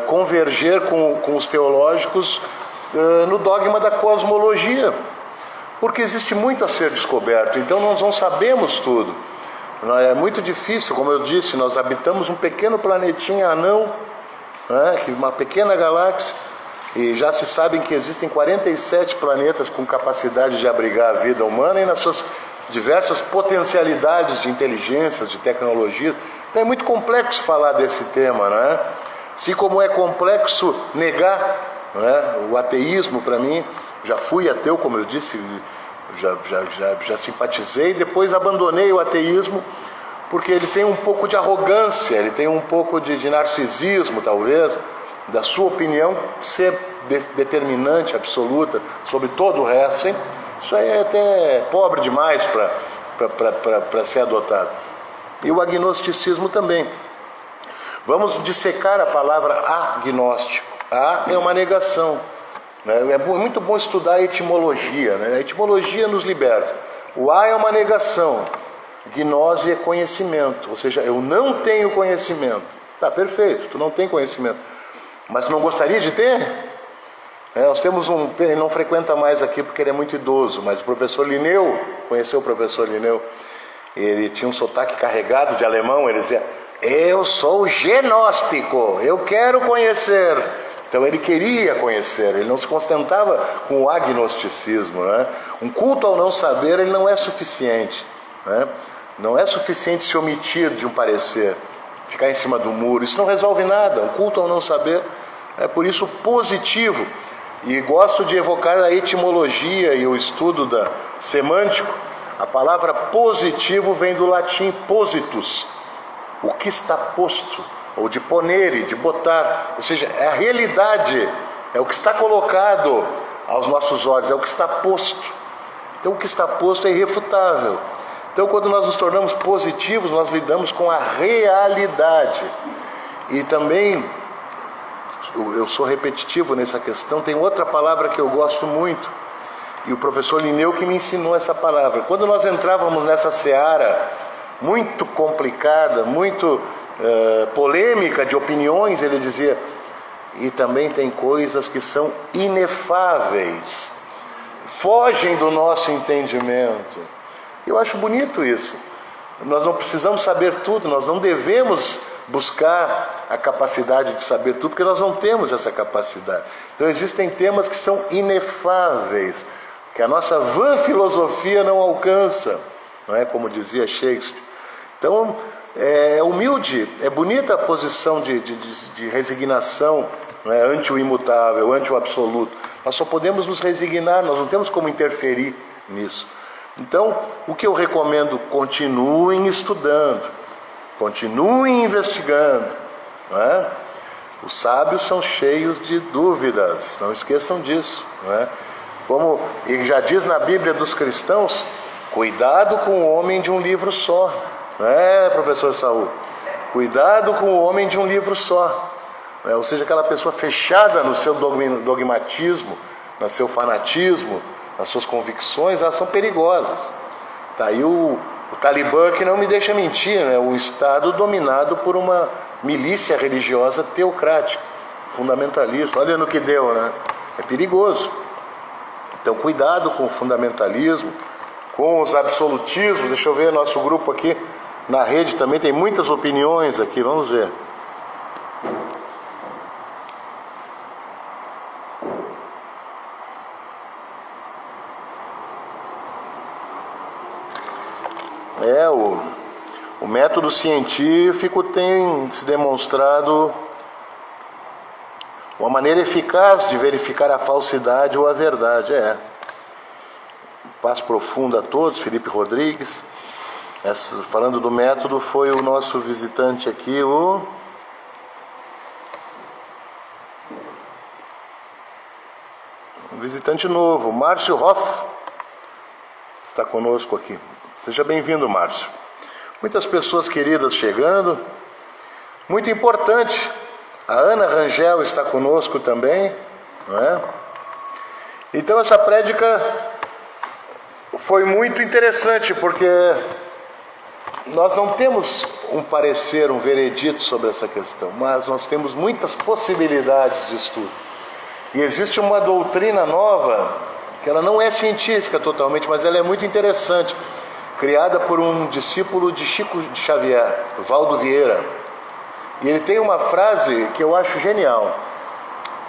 converger com os teológicos no dogma da cosmologia, porque existe muito a ser descoberto, então nós não sabemos tudo. É muito difícil, como eu disse, nós habitamos um pequeno planetinha anão, né, uma pequena galáxia, e já se sabe que existem 47 planetas com capacidade de abrigar a vida humana e nas suas diversas potencialidades de inteligências, de tecnologia. Então é muito complexo falar desse tema, né? Assim como é complexo negar, né? O ateísmo, para mim, já fui ateu, como eu disse, já simpatizei, depois abandonei o ateísmo, porque ele tem um pouco de arrogância, ele tem um pouco de narcisismo, talvez, da sua opinião ser determinante, absoluta, sobre todo o resto. Hein? Isso aí é até pobre demais para ser adotado. E o agnosticismo também. Vamos dissecar a palavra agnóstico. A é uma negação. Né? É muito bom estudar a etimologia. Né? A etimologia nos liberta. O A é uma negação. Gnose é conhecimento. Ou seja, eu não tenho conhecimento. Tá, perfeito, tu não tem conhecimento. Mas não gostaria de ter? Nós temos ele não frequenta mais aqui porque ele é muito idoso, mas o professor Linneu, conheceu o professor Linneu? Ele tinha um sotaque carregado de alemão, ele dizia, eu sou gnóstico, eu quero conhecer. Então ele queria conhecer, ele não se contentava com o agnosticismo, né? Um culto ao não saber, ele não é suficiente, né? Não é suficiente se omitir de um parecer, ficar em cima do muro, isso não resolve nada. Um culto ao não saber é por isso positivo. E gosto de evocar a etimologia e o estudo semântico. A palavra positivo vem do latim positus, o que está posto, ou de ponere, de botar, ou seja, é a realidade, é o que está colocado aos nossos olhos, é o que está posto. Então o que está posto é irrefutável. Então quando nós nos tornamos positivos, nós lidamos com a realidade. E também, eu sou repetitivo nessa questão, tem outra palavra que eu gosto muito, e o professor Linneu que me ensinou essa palavra. Quando nós entrávamos nessa seara muito complicada, muito polêmica de opiniões, ele dizia, e também tem coisas que são inefáveis, fogem do nosso entendimento. Eu acho bonito isso. Nós não precisamos saber tudo, nós não devemos buscar a capacidade de saber tudo, porque nós não temos essa capacidade. Então existem temas que são inefáveis, que a nossa vã filosofia não alcança, não é? Como dizia Shakespeare. Então é humilde, é bonita a posição de resignação, não é? Ante o imutável, ante o absoluto. Nós só podemos nos resignar, nós não temos como interferir nisso. Então, o que eu recomendo? Continuem estudando, continuem investigando, não é? Os sábios são cheios de dúvidas, não esqueçam disso, não é? Como ele já diz na Bíblia dos cristãos, Cuidado com o homem de um livro só. Professor Saul? Cuidado com o homem de um livro só. Ou seja, aquela pessoa fechada no seu dogmatismo, no seu fanatismo, nas suas convicções, elas são perigosas. Tá aí o Talibã, que não me deixa mentir, né? Um Estado dominado por uma milícia religiosa teocrática, fundamentalista. Olha no que deu, né? É perigoso. Então, cuidado com o fundamentalismo, com os absolutismos. Deixa eu ver, nosso grupo aqui na rede também tem muitas opiniões aqui, vamos ver. O método científico tem se demonstrado uma maneira eficaz de verificar a falsidade ou a verdade. Paz profunda a todos, Felipe Rodrigues. Falando do método, foi o nosso visitante aqui, o visitante novo, Márcio Hoff, está conosco aqui. Seja bem-vindo, Márcio. Muitas pessoas queridas chegando. Muito importante, a Ana Rangel está conosco também, não é? Então essa prédica foi muito interessante, porque nós não temos um parecer, um veredito sobre essa questão, mas nós temos muitas possibilidades de estudo. E existe uma doutrina nova, que ela não é científica totalmente, mas ela é muito interessante, criada por um discípulo de Chico Xavier, Valdo Vieira. E ele tem uma frase que eu acho genial.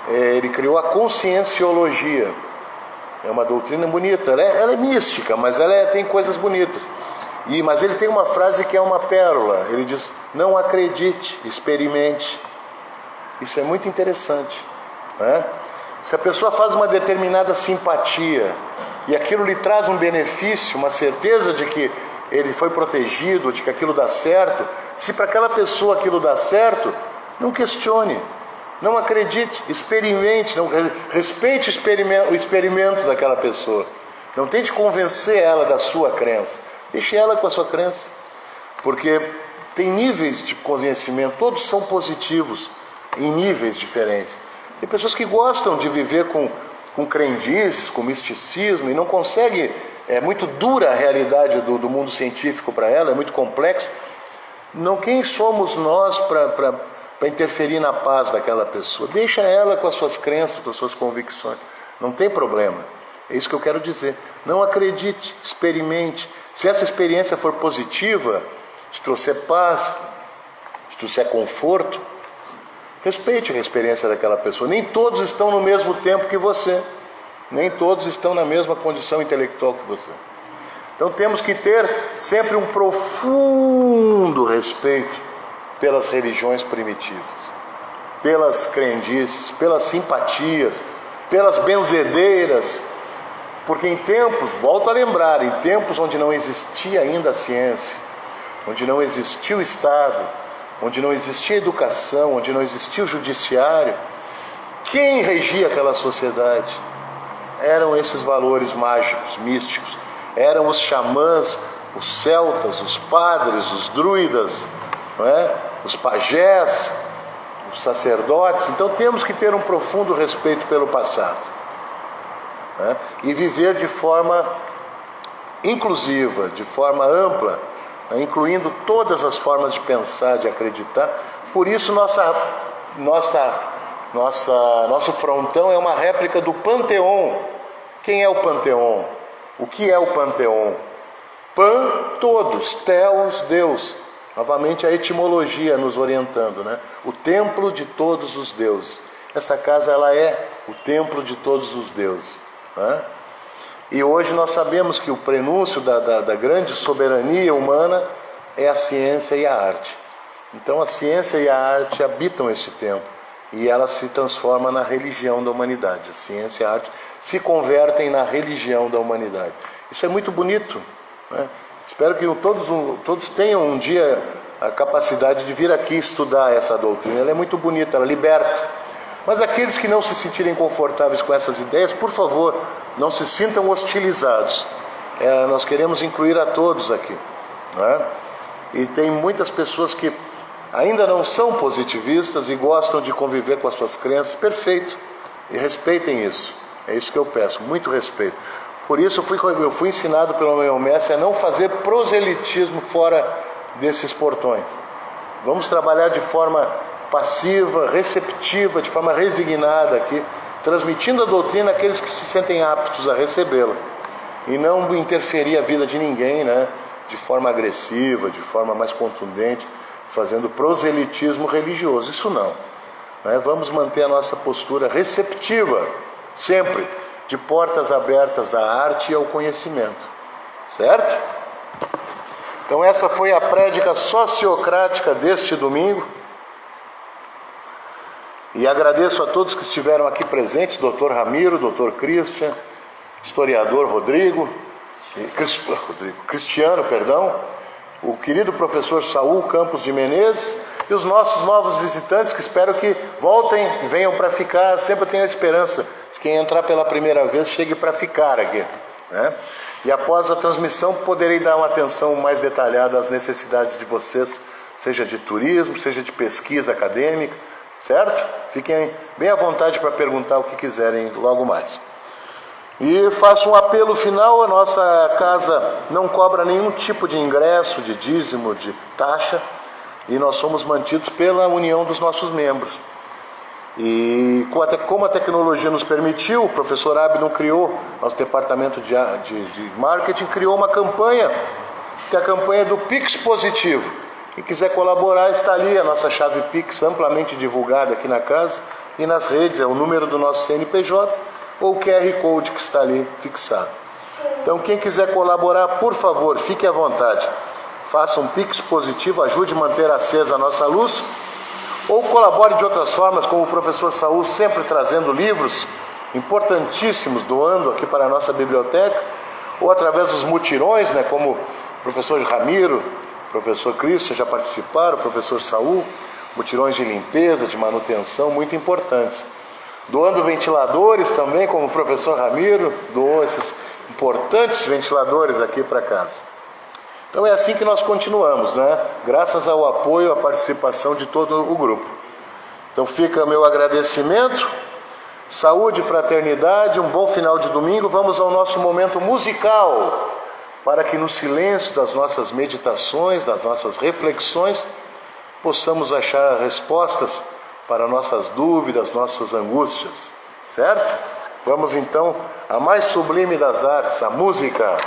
Ele criou a conscienciologia. É uma doutrina bonita. Ela é mística, mas ela tem coisas bonitas. Mas ele tem uma frase que é uma pérola. Ele diz: não acredite, experimente. Isso é muito interessante, né? Se a pessoa faz uma determinada simpatia e aquilo lhe traz um benefício, uma certeza de que ele foi protegido, de que aquilo dá certo, se para aquela pessoa aquilo dá certo, não questione, não acredite, experimente, respeite o experimento daquela pessoa. Não tente convencer ela da sua crença, deixe ela com a sua crença, porque tem níveis de conhecimento, todos são positivos, em níveis diferentes. Tem pessoas que gostam de viver com crendices, com misticismo, e não conseguem, é muito dura a realidade do mundo científico para ela, é muito complexa. Não, quem somos nós para interferir na paz daquela pessoa? Deixa ela com as suas crenças, com as suas convicções, não tem problema. É isso que eu quero dizer. Não acredite, experimente. Se essa experiência for positiva, te trouxer paz, te trouxer conforto, respeite a experiência daquela pessoa. Nem todos estão no mesmo tempo que você. Nem todos estão na mesma condição intelectual que você. Então temos que ter sempre um profundo respeito pelas religiões primitivas, pelas crendices, pelas simpatias, pelas benzedeiras, porque em tempos, volto a lembrar, em tempos onde não existia ainda a ciência, onde não existia o Estado, onde não existia a educação, onde não existia o judiciário, quem regia aquela sociedade? Eram esses valores mágicos, místicos, eram os xamãs, os celtas, os padres, os druidas, não é? Os pajés, os sacerdotes. Então temos que ter um profundo respeito pelo passado, né? E viver de forma inclusiva, de forma ampla, né? Incluindo todas as formas de pensar, de acreditar. Por isso nosso frontão é uma réplica do Panteão. Quem é o Panteão? O que é o Panteão? Pan, todos, Theos, Deus. Novamente a etimologia nos orientando, né? O templo de todos os deuses. Essa casa, ela é o templo de todos os deuses, né? E hoje nós sabemos que o prenúncio da grande soberania humana é a ciência e a arte. Então a ciência e a arte habitam este templo e ela se transforma na religião da humanidade. A ciência e a arte se convertem na religião da humanidade. Isso é muito bonito, né? Espero que todos tenham um dia a capacidade de vir aqui estudar essa doutrina. Ela é muito bonita, ela liberta. Mas aqueles que não se sentirem confortáveis com essas ideias, por favor, não se sintam hostilizados. nós queremos incluir a todos aqui, né? E tem muitas pessoas que ainda não são positivistas e gostam de conviver com as suas crenças. Perfeito, e respeitem isso, é isso que eu peço, muito respeito. Por isso eu fui ensinado pelo meu mestre a não fazer proselitismo fora desses portões. Vamos trabalhar de forma passiva, receptiva, de forma resignada aqui, transmitindo a doutrina àqueles que se sentem aptos a recebê-la, e não interferir a vida de ninguém, né, de forma agressiva, de forma mais contundente, fazendo proselitismo religioso. Isso não, né? Vamos manter a nossa postura receptiva, sempre, de portas abertas à arte e ao conhecimento, certo? Então essa foi a prédica sociocrática deste domingo, e agradeço a todos que estiveram aqui presentes, Dr. Ramiro, Dr. Christian, historiador Cristiano, o querido professor Saul Campos de Menezes, e os nossos novos visitantes, que espero que voltem e venham para ficar. Sempre tenho a esperança de quem entrar pela primeira vez chegue para ficar aqui, né? E após a transmissão poderei dar uma atenção mais detalhada às necessidades de vocês, seja de turismo, seja de pesquisa acadêmica, certo? Fiquem bem à vontade para perguntar o que quiserem logo mais. E faço um apelo final: a nossa casa não cobra nenhum tipo de ingresso, de dízimo, de taxa, e nós somos mantidos pela união dos nossos membros. E como a tecnologia nos permitiu, o professor Abner criou, nosso departamento de marketing, criou uma campanha, que é a campanha do Pix Positivo. Quem quiser colaborar, está ali a nossa chave Pix, amplamente divulgada aqui na casa e nas redes, é o número do nosso CNPJ ou o QR Code que está ali fixado. Então quem quiser colaborar, por favor, fique à vontade. Faça um Pix Positivo, ajude a manter acesa a nossa luz, ou colabore de outras formas, como o professor Saul, sempre trazendo livros importantíssimos, doando aqui para a nossa biblioteca, ou através dos mutirões, né, como o professor Ramiro, o professor Cristian já participaram, o professor Saul, mutirões de limpeza, de manutenção, muito importantes. Doando ventiladores também, como o professor Ramiro doou esses importantes ventiladores aqui para casa. Então é assim que nós continuamos, né? Graças ao apoio, à participação de todo o grupo. Então fica meu agradecimento, saúde, fraternidade, um bom final de domingo. Vamos ao nosso momento musical, para que no silêncio das nossas meditações, das nossas reflexões, possamos achar respostas para nossas dúvidas, nossas angústias, certo? Vamos então à mais sublime das artes, a música.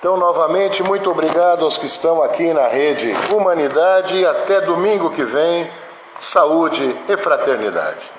Então, novamente, muito obrigado aos que estão aqui na Rede Humanidade e até domingo que vem, saúde e fraternidade.